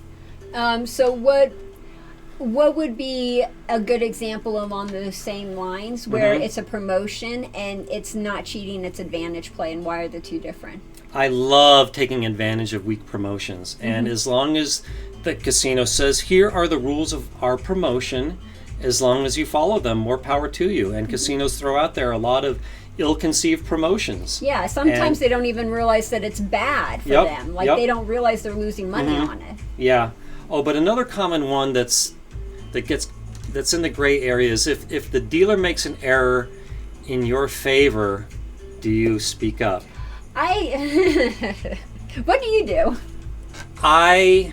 So what would be a good example along those same lines where it's a promotion and it's not cheating, it's advantage play, and why are the two different? I love taking advantage of weak promotions. And as long as the casino says, here are the rules of our promotion, as long as you follow them, more power to you. And casinos throw out there a lot of ill-conceived promotions. Yeah, sometimes they don't even realize that it's bad for them. Like they don't realize they're losing money on it. Yeah. Oh, but another common one that's that's in the gray area is if the dealer makes an error in your favor, do you speak up? What do you do? I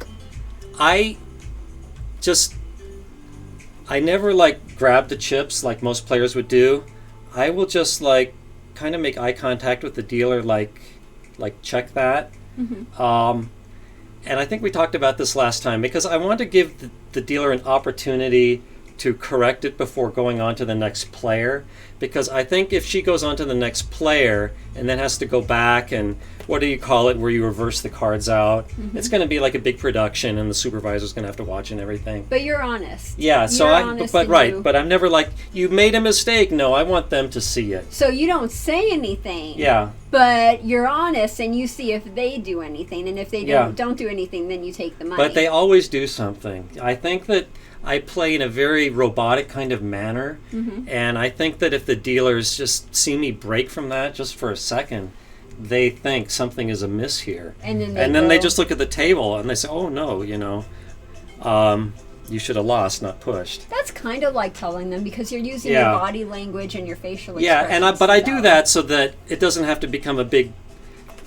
never like grab the chips like most players would do. I will just like kind of make eye contact with the dealer, like check that. Mm-hmm. And I think we talked about this last time because I want to give the dealer an opportunity to correct it before going on to the next player, because I think if she goes on to the next player and then has to go back and what do you call it where you reverse the cards out, it's going to be like a big production and the supervisor's going to have to watch and everything. But you're honest. Yeah, so but I'm never like, you made a mistake. No, I want them to see it. So you don't say anything. Yeah. But you're honest and you see if they do anything, and if they don't do anything, then you take the money. But they always do something. I think that I play in a very robotic kind of manner, and I think that if the dealers just see me break from that just for a second, they think something is amiss here. And then they just look at the table and they say, oh no, you should have lost, not pushed. That's kind of like telling them, because you're using your body language and your facial expressions. Yeah, but I do that so that it doesn't have to become a big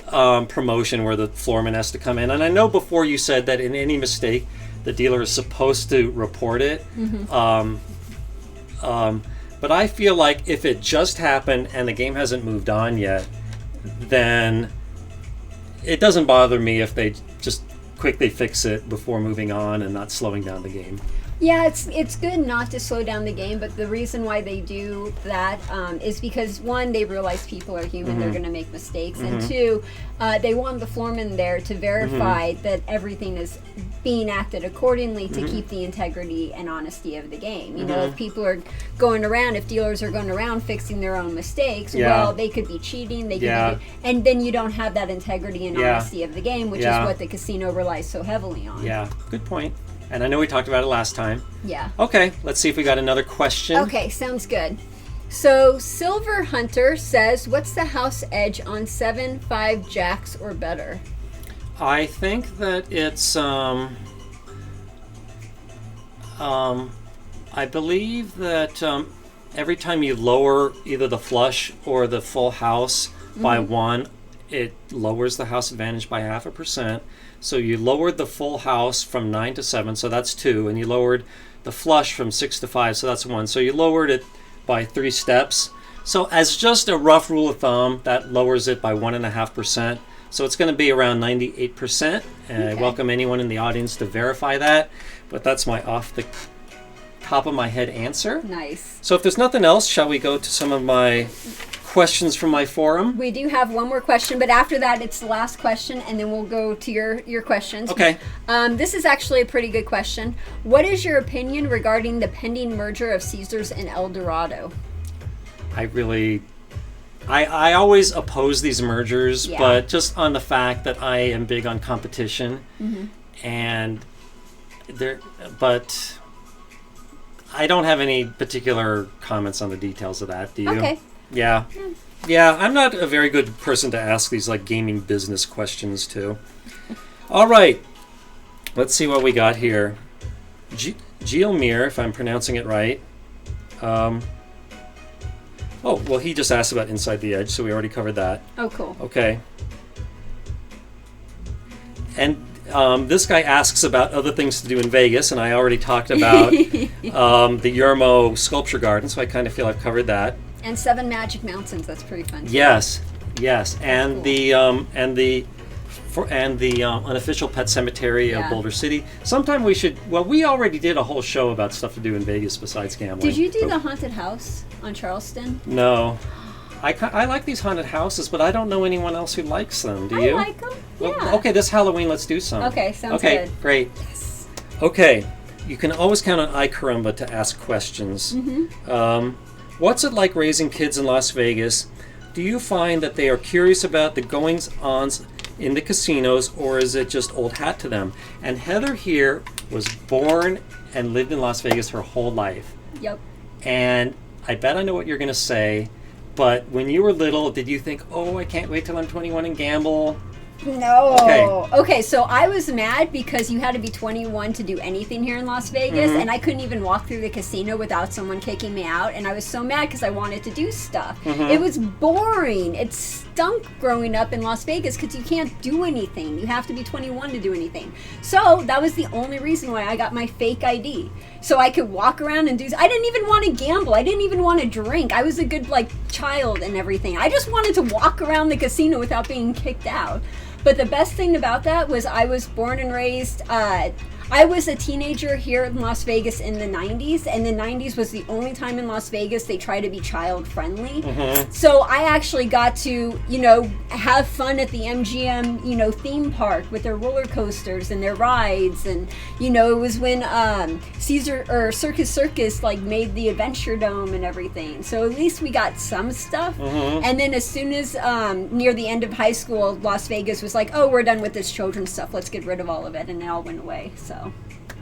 promotion where the floorman has to come in. And I know before you said that in any mistake, the dealer is supposed to report it. But I feel like if it just happened and the game hasn't moved on yet, then it doesn't bother me if they just quickly fix it before moving on and not slowing down the game. Yeah, it's good not to slow down the game, but the reason why they do that is because, one, they realize people are human, they're going to make mistakes, and two, they want the foreman there to verify that everything is being acted accordingly to keep the integrity and honesty of the game. You know, if people are going around, if dealers are going around fixing their own mistakes, well, they could be cheating, they could be, and then you don't have that integrity and honesty of the game, which is what the casino relies so heavily on. Yeah, good point. And I know we talked about it last time. Yeah. Okay, let's see if we got another question. Okay, sounds good. So Silver Hunter says, what's the house edge on 7-5 jacks or better? I think that it's I believe that every time you lower either the flush or the full house by 1, it lowers the house advantage by 0.5%. So you lowered the full house from 9 to 7, so that's 2, and you lowered the flush from 6 to 5, so that's 1. So you lowered it by 3 steps. So as just a rough rule of thumb, that lowers it by 1.5%. So it's going to be around 98%. And I welcome anyone in the audience to verify that. But that's my off the top of my head answer. Nice. So if there's nothing else, shall we go to some of my questions from my forum? We do have one more question, but after that it's the last question, and then we'll go to your questions. Okay. This is actually a pretty good question. What is your opinion regarding the pending merger of Caesars and El Dorado? I always oppose these mergers, but just on the fact that I am big on competition, and but I don't have any particular comments on the details of that. Do you? Okay. Yeah, I'm not a very good person to ask these like gaming business questions to. All right, let's see what we got here. Gielmir, if I'm pronouncing it right. Oh, well, he just asked about Inside the Edge, so we already covered that. Oh, cool. Okay. And this guy asks about other things to do in Vegas, and I already talked about the Yermo Sculpture Garden, so I kind of feel I've covered that. And 7 Magic Mountains, that's pretty fun too. Yes, and cool. the unofficial pet cemetery of Boulder City. Sometime we should. Well, we already did a whole show about stuff to do in Vegas besides gambling. Did you do the haunted house on Charleston? No, I like these haunted houses, but I don't know anyone else who likes them. Do you? I like them. Well, Yeah. okay, this Halloween, let's do some. Okay, sounds good. good. Great. Yes. Okay, you can always count on iCarumba to ask questions. What's it like raising kids in Las Vegas? Do you find that they are curious about the goings-ons in the casinos, or is it just old hat to them? And Heather here was born and lived in Las Vegas her whole life. Yep. And I bet I know what you're going to say, but when you were little, did you think, oh, I can't wait till I'm 21 and gamble? No. Okay, so I was mad because you had to be 21 to do anything here in Las Vegas, and I couldn't even walk through the casino without someone kicking me out, and I was so mad because I wanted to do stuff. It was boring. It stunk growing up in Las Vegas because you can't do anything. You have to be 21 to do anything. So that was the only reason why I got my fake ID. So I could walk around and do... I didn't even want to gamble. I didn't even want to drink. I was a good, child and everything. I just wanted to walk around the casino without being kicked out. But the best thing about that was I was born and raised... I was a teenager here in Las Vegas in the 90s, and the 90s was the only time in Las Vegas they try to be child-friendly. So I actually got to, have fun at the MGM, theme park with their roller coasters and their rides, and, it was when Circus Circus, made the Adventure Dome and everything. So at least we got some stuff. And then as soon as near the end of high school, Las Vegas was like, oh, we're done with this children's stuff. Let's get rid of all of it. And it all went away, so.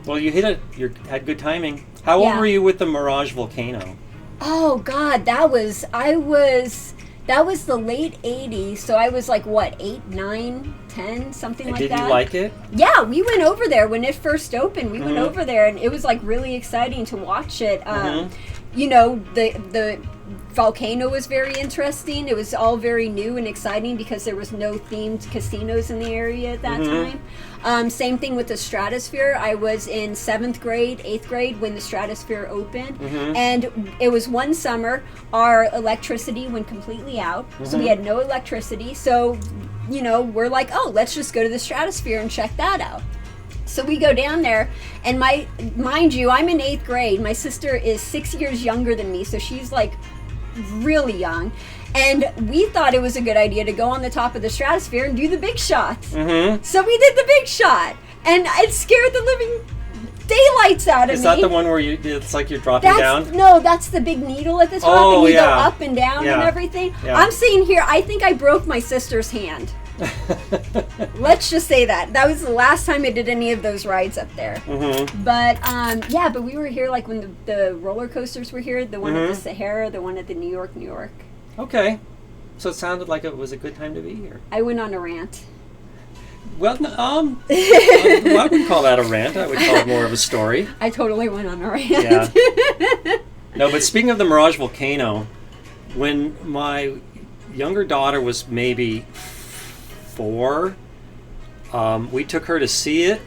Well, you hit it. You had good timing. How old were you with the Mirage Volcano? Oh God, that was the late 80s. So I was 8, 9, 10, something like that. Did you like it? Yeah, we went over there when it first opened. We went over there, and it was really exciting to watch it. The volcano was very interesting. It was all very new and exciting because there was no themed casinos in the area at that time. Same thing with the Stratosphere. I was in 7th grade, 8th grade when the Stratosphere opened, and it was one summer. Our electricity went completely out, so we had no electricity. So, we're like, oh, let's just go to the Stratosphere and check that out. So we go down there, and mind you, I'm in 8th grade. My sister is 6 years younger than me, so she's really young. And we thought it was a good idea to go on the top of the Stratosphere and do the big shots. So we did the big shot, and it scared the living daylights out of me. Is that the one where it's like you're dropping down? No, that's the big needle at the top, and you go up and down and everything. I'm sitting here, I think I broke my sister's hand. Let's just say that was the last time I did any of those rides up there. But but we were here when the roller coasters were here, the one at the Sahara, the one at the New York. Okay, so it sounded like it was a good time to be here. I went on a rant. Well, I wouldn't call that a rant. I would call it more of a story. I totally went on a rant. Yeah. No, but speaking of the Mirage Volcano, when my younger daughter was maybe 4, we took her to see it,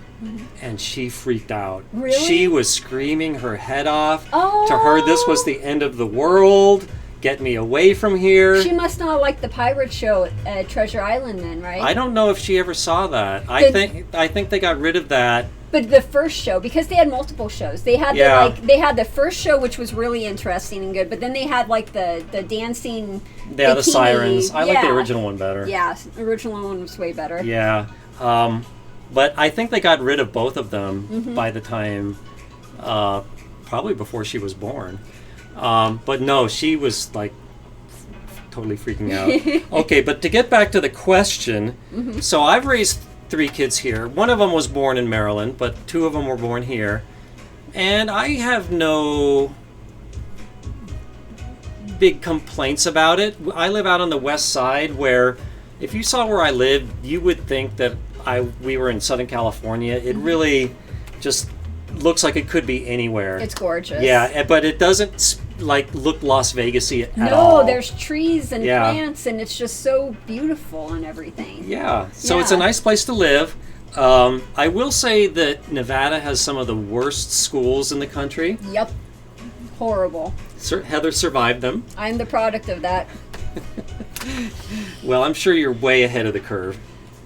and she freaked out. Really? She was screaming her head off. Oh. To her, this was the end of the world. Get me away from here. She must not like the pirate show at Treasure Island then, right? I don't know if she ever saw that. I think they got rid of that. But the first show, because they had multiple shows. They had they had the first show, which was really interesting and good, but then they had the dancing. They had the sirens. I like the original one better. Yeah, the original one was way better. Yeah. But I think they got rid of both of them by the time, probably before she was born. But no, she was totally freaking out. Okay, but to get back to the question, so I've raised 3 kids here. One of them was born in Maryland, but 2 of them were born here. And I have no big complaints about it. I live out on the west side, where if you saw where I lived, you would think that we were in Southern California. It really just looks like it could be anywhere. It's gorgeous. Yeah, but it doesn't look Las Vegas-y at all. No, there's trees and plants, and it's just so beautiful and everything. Yeah, so it's a nice place to live. I will say that Nevada has some of the worst schools in the country. Yep. Horrible. Heather survived them. I'm the product of that. Well, I'm sure you're way ahead of the curve.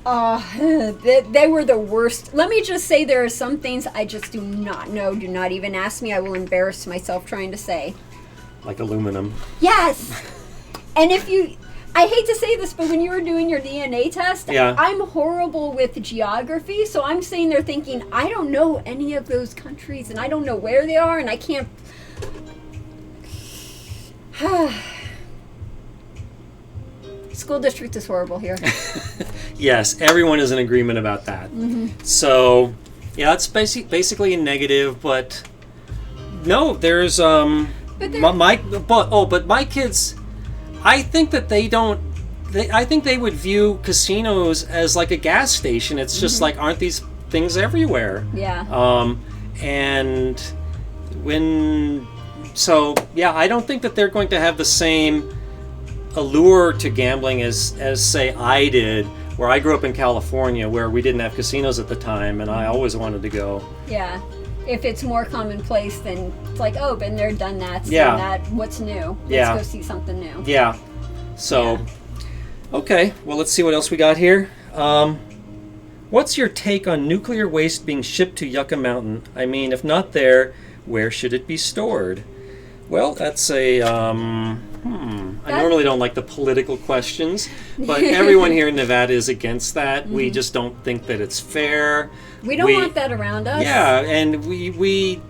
They were the worst. Let me just say there are some things I just do not know. Do not even ask me. I will embarrass myself trying to say. Like aluminum. Yes. And I hate to say this, but when you were doing your DNA test, I'm horrible with geography, so I'm sitting there thinking, I don't know any of those countries, and I don't know where they are, and I can't... School district is horrible here. Yes, everyone is in agreement about that. So, yeah, it's basically a negative, but no, there's but my kids, I think that they don't I think they would view casinos as like a gas station. It's just like, aren't these things everywhere? Yeah. And I don't think that they're going to have the same allure to gambling as say I did, where I grew up in California, where we didn't have casinos at the time, and I always wanted to go. Yeah. If it's more commonplace, then it's like, oh, been there, done that, seen Yeah. that. What's new? Yeah. Let's go see something new. Yeah. So, okay. Well, let's see what else we got here. What's your take on nuclear waste being shipped to Yucca Mountain? I mean, if not there, where should it be stored? Well, that's a... I normally don't like the political questions, but everyone here in Nevada is against that. We just don't think that it's fair. We don't want that around us. Yeah, and we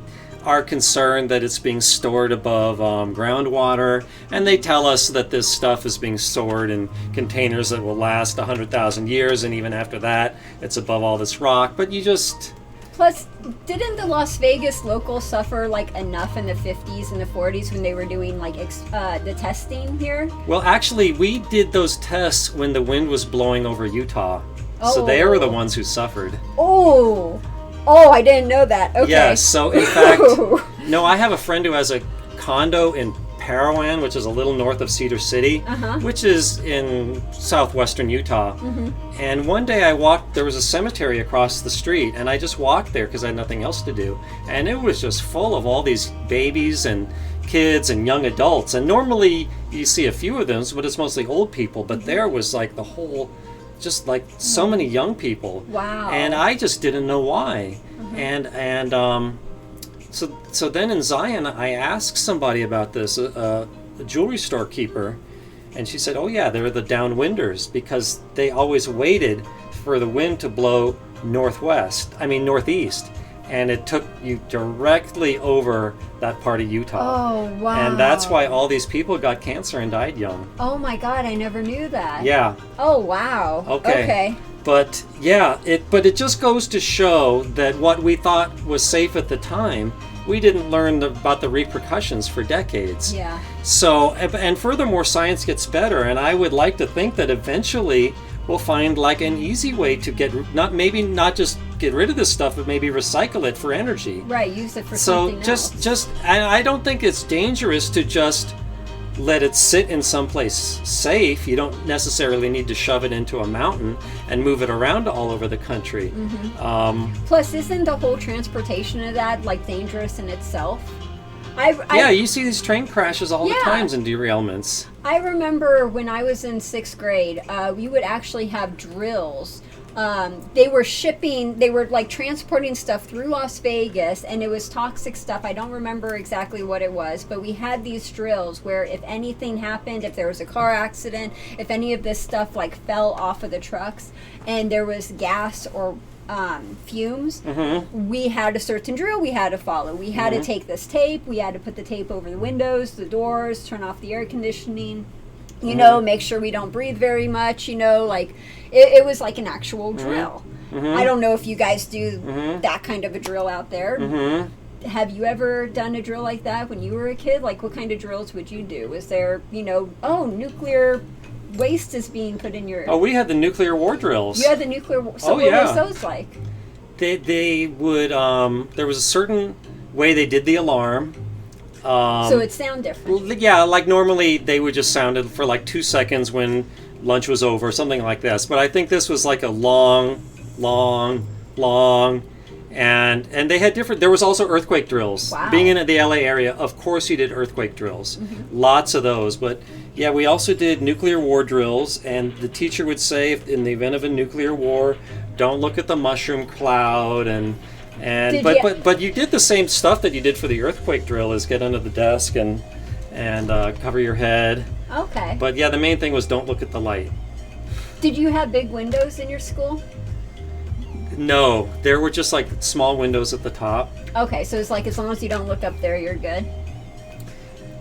are concerned that it's being stored above groundwater, and they tell us that this stuff is being stored in containers that will last 100,000 years, and even after that, it's above all this rock. But you just... Plus, didn't the Las Vegas locals suffer like enough in the 50s and the 40s when they were doing like the testing here? Well, actually, we did those tests when the wind was blowing over Utah. So they were the ones who suffered. Oh, I didn't know that. Okay. Yes, so in fact, no, I have a friend who has a condo in Parowan, which is a little north of Cedar City, which is in southwestern Utah. And one day I walked, there was a cemetery across the street, and I just walked there because I had nothing else to do. And it was just full of all these babies and kids and young adults. And normally you see a few of them, but it's mostly old people. But there was like the whole, just like so many young people. Wow. And I just didn't know why. So then in Zion, I asked somebody about this, a jewelry store keeper, and she said, oh yeah, they're the downwinders, because they always waited for the wind to blow northeast, and it took you directly over that part of Utah. Oh, wow. And that's why all these people got cancer and died young. Oh my God, I never knew that. Yeah. Oh, wow. Okay. But yeah, it just goes to show that what we thought was safe at the time, we didn't learn about the repercussions for decades. Yeah. So, and furthermore, science gets better, and I would like to think that eventually we'll find like an easy way to not just get rid of this stuff, but maybe recycle it for energy. Right, use it for something else. And I don't think it's dangerous to just let it sit in someplace safe. You don't necessarily need to shove it into a mountain and move it around all over the country. Plus, isn't the whole transportation of that like dangerous in itself? You see these train crashes all the times and derailments. I remember when I was in 6th grade, we would actually have drills. They were like transporting stuff through Las Vegas, and it was toxic stuff. I don't remember exactly what it was, but we had these drills where if anything happened, if there was a car accident, if any of this stuff like fell off of the trucks and there was gas or fumes, we had a certain drill we had to follow. We had to take this tape, we had to put the tape over the windows, the doors, turn off the air conditioning, make sure we don't breathe very much, like it was like an actual drill. I don't know if you guys do that kind of a drill out there. Have you ever done a drill like that when you were a kid? Like, what kind of drills would you do? Was there, nuclear waste is being put in your... Oh, we had the nuclear war drills. You had the nuclear... So what was those like? They would... there was a certain way they did the alarm. So it sound different. Yeah, like normally they would just sound it for like 2 seconds when lunch was over, something like this. But I think this was like a long, and they had different... There was also earthquake drills. Wow. Being in the LA area, of course you did earthquake drills. Lots of those. But yeah, we also did nuclear war drills, and the teacher would say, in the event of a nuclear war, don't look at the mushroom cloud, but you did the same stuff that you did for the earthquake drill, is get under the desk and cover your head. Okay. But yeah, the main thing was don't look at the light. Did you have big windows in your school? No, there were just like small windows at the top. Okay, so it's like as long as you don't look up there, you're good?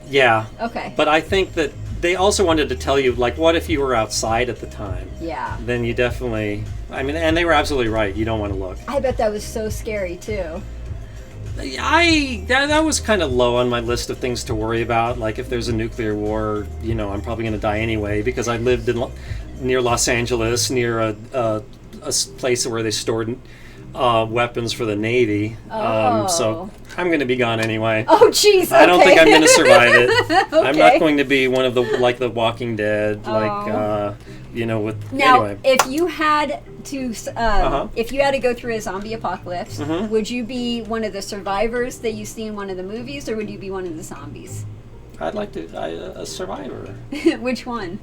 Yeah. Okay. But I think that they also wanted to tell you, like, what if you were outside at the time? Yeah. Then you definitely... and they were absolutely right. You don't want to look. I bet that was so scary, too. That was kind of low on my list of things to worry about. Like if there's a nuclear war, I'm probably going to die anyway because I lived near Los Angeles, near a place where they stored weapons for the Navy. So I'm going to be gone anyway. Oh, jeez. Okay. I don't think I'm going to survive it. Okay. I'm not going to be one of the Walking Dead, Now, if you had to, if you had to go through a zombie apocalypse, would you be one of the survivors that you see in one of the movies, or would you be one of the zombies? I'd like to a survivor. Which one?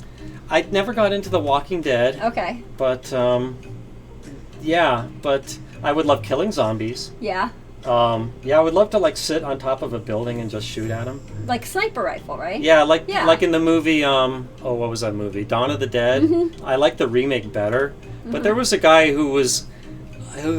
I never got into The Walking Dead. Okay. But but I would love killing zombies. Yeah. I would love to sit on top of a building and just shoot at them. Like sniper rifle, right? Yeah, like in the movie. What was that movie? Dawn of the Dead. I like the remake better, but there was a guy who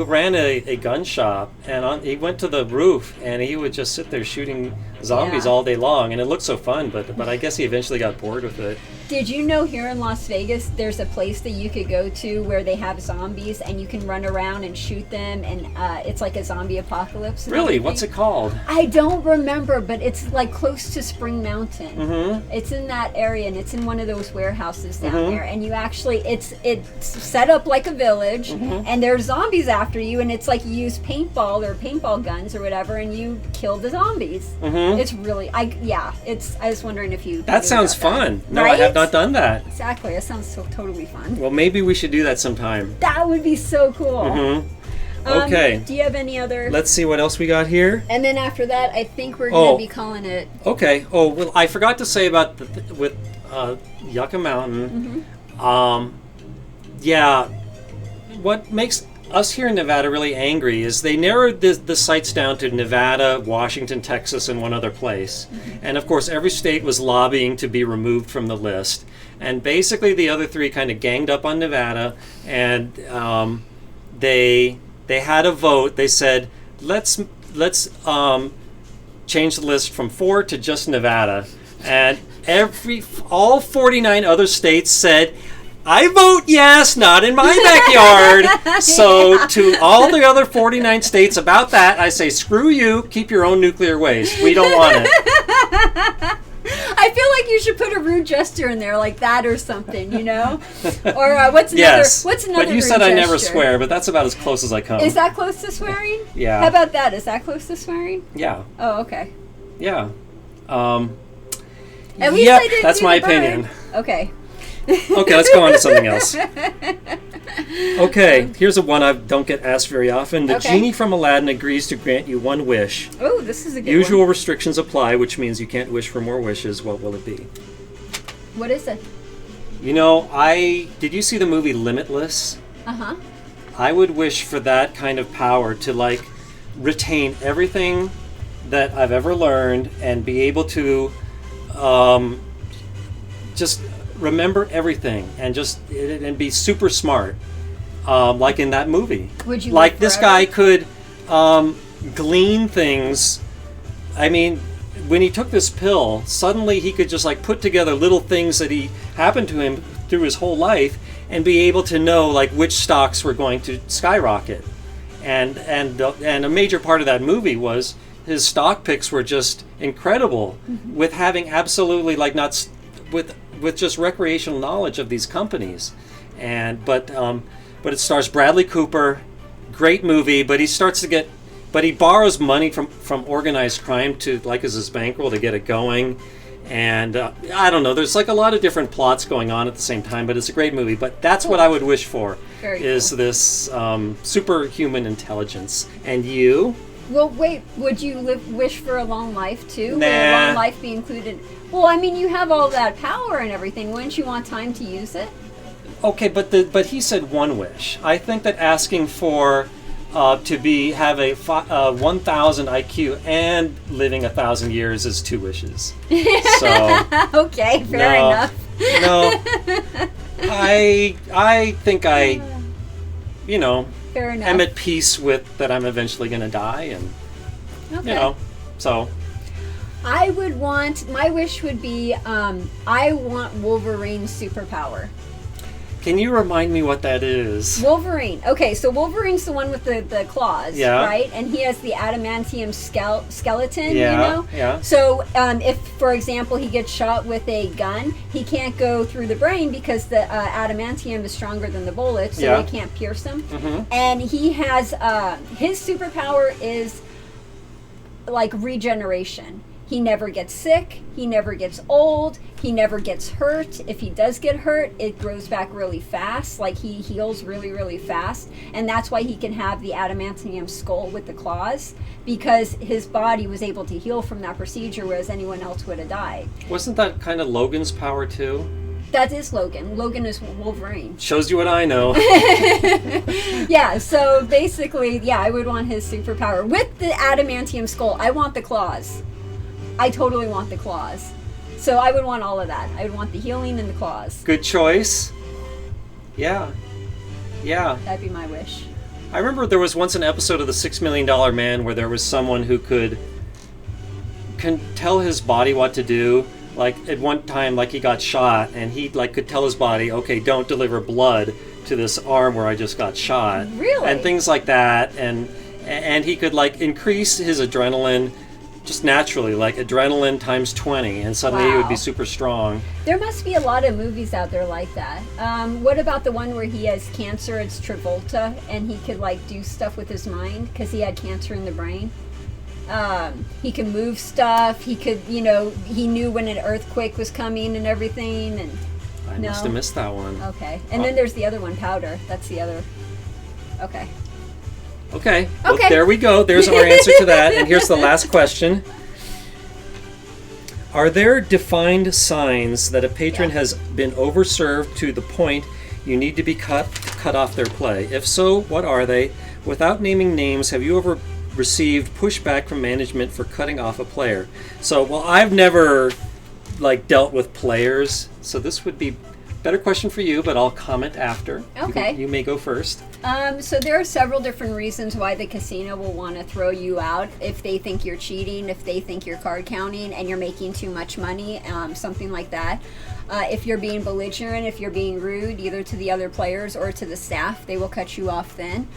ran a gun shop, and he went to the roof and he would just sit there shooting zombies all day long, and it looked so fun. But I guess he eventually got bored with it. Did you know here in Las Vegas there's a place that you could go to where they have zombies and you can run around and shoot them, and it's like a zombie apocalypse? Really? What's it called? I don't remember, but it's like close to Spring Mountain. It's in that area, and it's in one of those warehouses down there, and you actually it's set up like a village, and there's zombies after you, and it's like you use paintball guns or whatever, and you kill the zombies. It's really I was wondering if you that sounds fun. That. No, right? I have not done that. Exactly. That sounds so totally fun. Well, maybe we should do that sometime. That would be so cool. Okay. Do you have any other? Let's see what else we got here. And then after that, I think we're going to be calling it. Okay. Oh, well, I forgot to say about with Yucca Mountain. What makes us here in Nevada really angry is they narrowed the sites down to Nevada, Washington, Texas, and one other place. And of course, every state was lobbying to be removed from the list. And basically, the other three kind of ganged up on Nevada, and they had a vote. They said, let's change the list from 4 to just Nevada. And all 49 other states said, I vote yes, not in my backyard. So to all the other 49 states about that, I say, screw you, keep your own nuclear waste. We don't want it. I feel like you should put a rude gesture in there like that or something, Or what's another but you rude said I never gesture? Swear, but that's about as close as I come. Is that close to swearing? Yeah. How about that? Is that close to swearing? Yeah. Oh, okay. Yeah. At least I didn't that's do my the burn. opinion. Okay. Okay, let's go on to something else. Okay, here's a one I don't get asked very often. The genie from Aladdin agrees to grant you one wish. Oh, this is a good Usual one. restrictions apply, which means you can't wish for more wishes. What will it be? What is it? Did you see the movie Limitless? Uh-huh. I would wish for that kind of power to retain everything that I've ever learned and be able to just remember everything and be super smart, like in that movie. Would you like this guy could glean things? I mean, when he took this pill, suddenly he could just put together little things that happened to him through his whole life and be able to know which stocks were going to skyrocket. And a major part of that movie was his stock picks were just incredible, with having absolutely with just recreational knowledge of these companies. But it stars Bradley Cooper, great movie, but he borrows money from organized crime to as his bankroll to get it going. And I don't know, there's a lot of different plots going on at the same time, but it's a great movie. But that's what I would wish for, is this superhuman intelligence. And you? Well, wait, would you wish for a long life too? Nah. Would a long life be included? Well, I mean, you have all that power and everything. Wouldn't you want time to use it? Okay, but he said one wish. I think that asking for to have a 1,000 IQ and living 1,000 years is 2 wishes. So okay, fair enough. No, I think I, fair enough. am at peace with that. I'm eventually going to die, and so. I would want, my wish would be, I want Wolverine's superpower. Can you remind me what that is? Wolverine. Okay, so Wolverine's the one with the claws, Yeah. right? And he has the adamantium skeleton, Yeah, you know? yeah. So if, for example, he gets shot with a gun, he can't go through the brain because the adamantium is stronger than the bullet, so Yeah. they can't pierce him. Mm-hmm. And he has, his superpower is like regeneration. He never gets sick, he never gets old, he never gets hurt. If he does get hurt, it grows back really fast. Like he heals really, really fast. And that's why he can have the adamantium skull with the claws, because his body was able to heal from that procedure, whereas anyone else would have died. Wasn't that kind of Logan's power too? That is Logan. Logan is Wolverine. Shows you what I know. Yeah, so basically, yeah, I would want his superpower. With the adamantium skull, I want the claws. I totally want the claws. So I would want all of that. I would want the healing and the claws. Good choice. Yeah. Yeah. That'd be my wish. I remember there was once an episode of The $6 Million Man where there was someone who can tell his body what to do. Like at one time, like he got shot and he like could tell his body, okay, don't deliver blood to this arm where I just got shot. Really? And things like that. And he could like increase his adrenaline just naturally, like adrenaline times 20, and suddenly he would be super strong. There must be a lot of movies out there like that. What about the one where he has cancer? It's Travolta, and he could like do stuff with his mind because he had cancer in the brain. He can move stuff. He could, you know, he knew when an earthquake was coming and everything. And I must have missed that one. Okay, and then there's the other one, Powder. That's the other. Okay. Okay. Well, there we go. There's our answer to that. And here's the last question. Are there defined signs that a patron has been overserved to the point you need to be cut off their play? If so, what are they? Without naming names, have you ever received pushback from management for cutting off a player? So, well, I've never like dealt with players, so this would be a better question for you, but I'll comment after. Okay. You may go first. So there are several different reasons why the casino will want to throw you out if they think you're cheating, if they think you're card counting and you're making too much money, something like that. If you're being belligerent, if you're being rude, either to the other players or to the staff, they will cut you off then.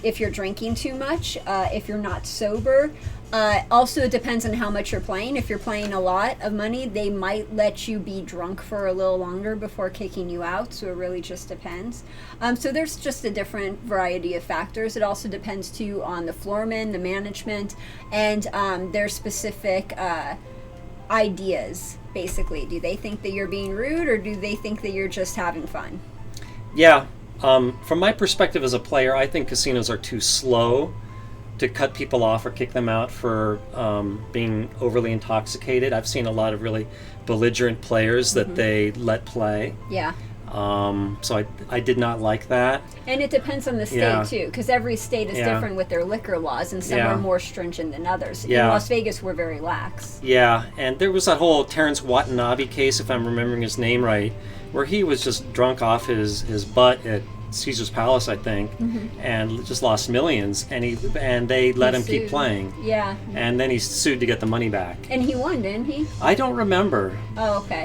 If you're drinking too much, if you're not sober. Also, it depends on how much you're playing. If you're playing a lot of money, they might let you be drunk for a little longer before kicking you out. So it really just depends. So there's just a different variety of factors. It also depends too on the floorman, the management, and their specific ideas. Basically, do they think that you're being rude, or do they think that you're just having fun? Yeah. From my perspective as a player, I think casinos are too slow to cut people off or kick them out for being overly intoxicated. I've seen a lot of really belligerent players that they let play. Yeah. So I did not like that. And it depends on the state too, because every state is different with their liquor laws, and some are more stringent than others. In Las Vegas, we're very lax. Yeah, and there was that whole Terrence Watanabe case, if I'm remembering his name right, where he was just drunk off his butt at Caesar's Palace, I think, and just lost millions, and they let him keep playing. Yeah. And then he sued to get the money back. And he won, didn't he? I don't remember. Oh, okay.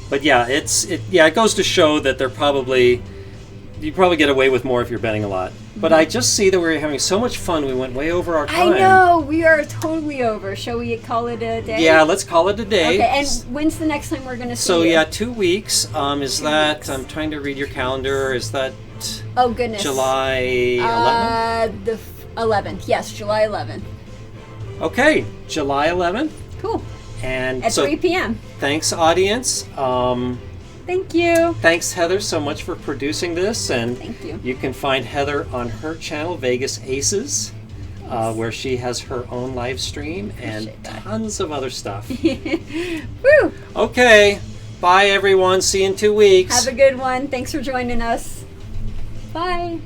But yeah, it goes to show that you probably get away with more if you're betting a lot. But I just see that we're having so much fun. We went way over our time. I know, we are totally over. Shall we call it a day? Yeah, let's call it a day. Okay, and when's the next time we're going to see you? So yeah, 2 weeks. Is that? I'm trying to read your calendar. Is that? Oh goodness. July 11th. The 11th. Yes, July 11th. Okay, July 11th. Cool. And at 3 p.m. Thanks, audience. Thank you. Thanks, Heather, so much for producing this. And thank you. You can find Heather on her channel, Vegas Aces, where she has her own live stream and tons of other stuff. Woo! Okay. Bye, everyone. See you in 2 weeks. Have a good one. Thanks for joining us. Bye.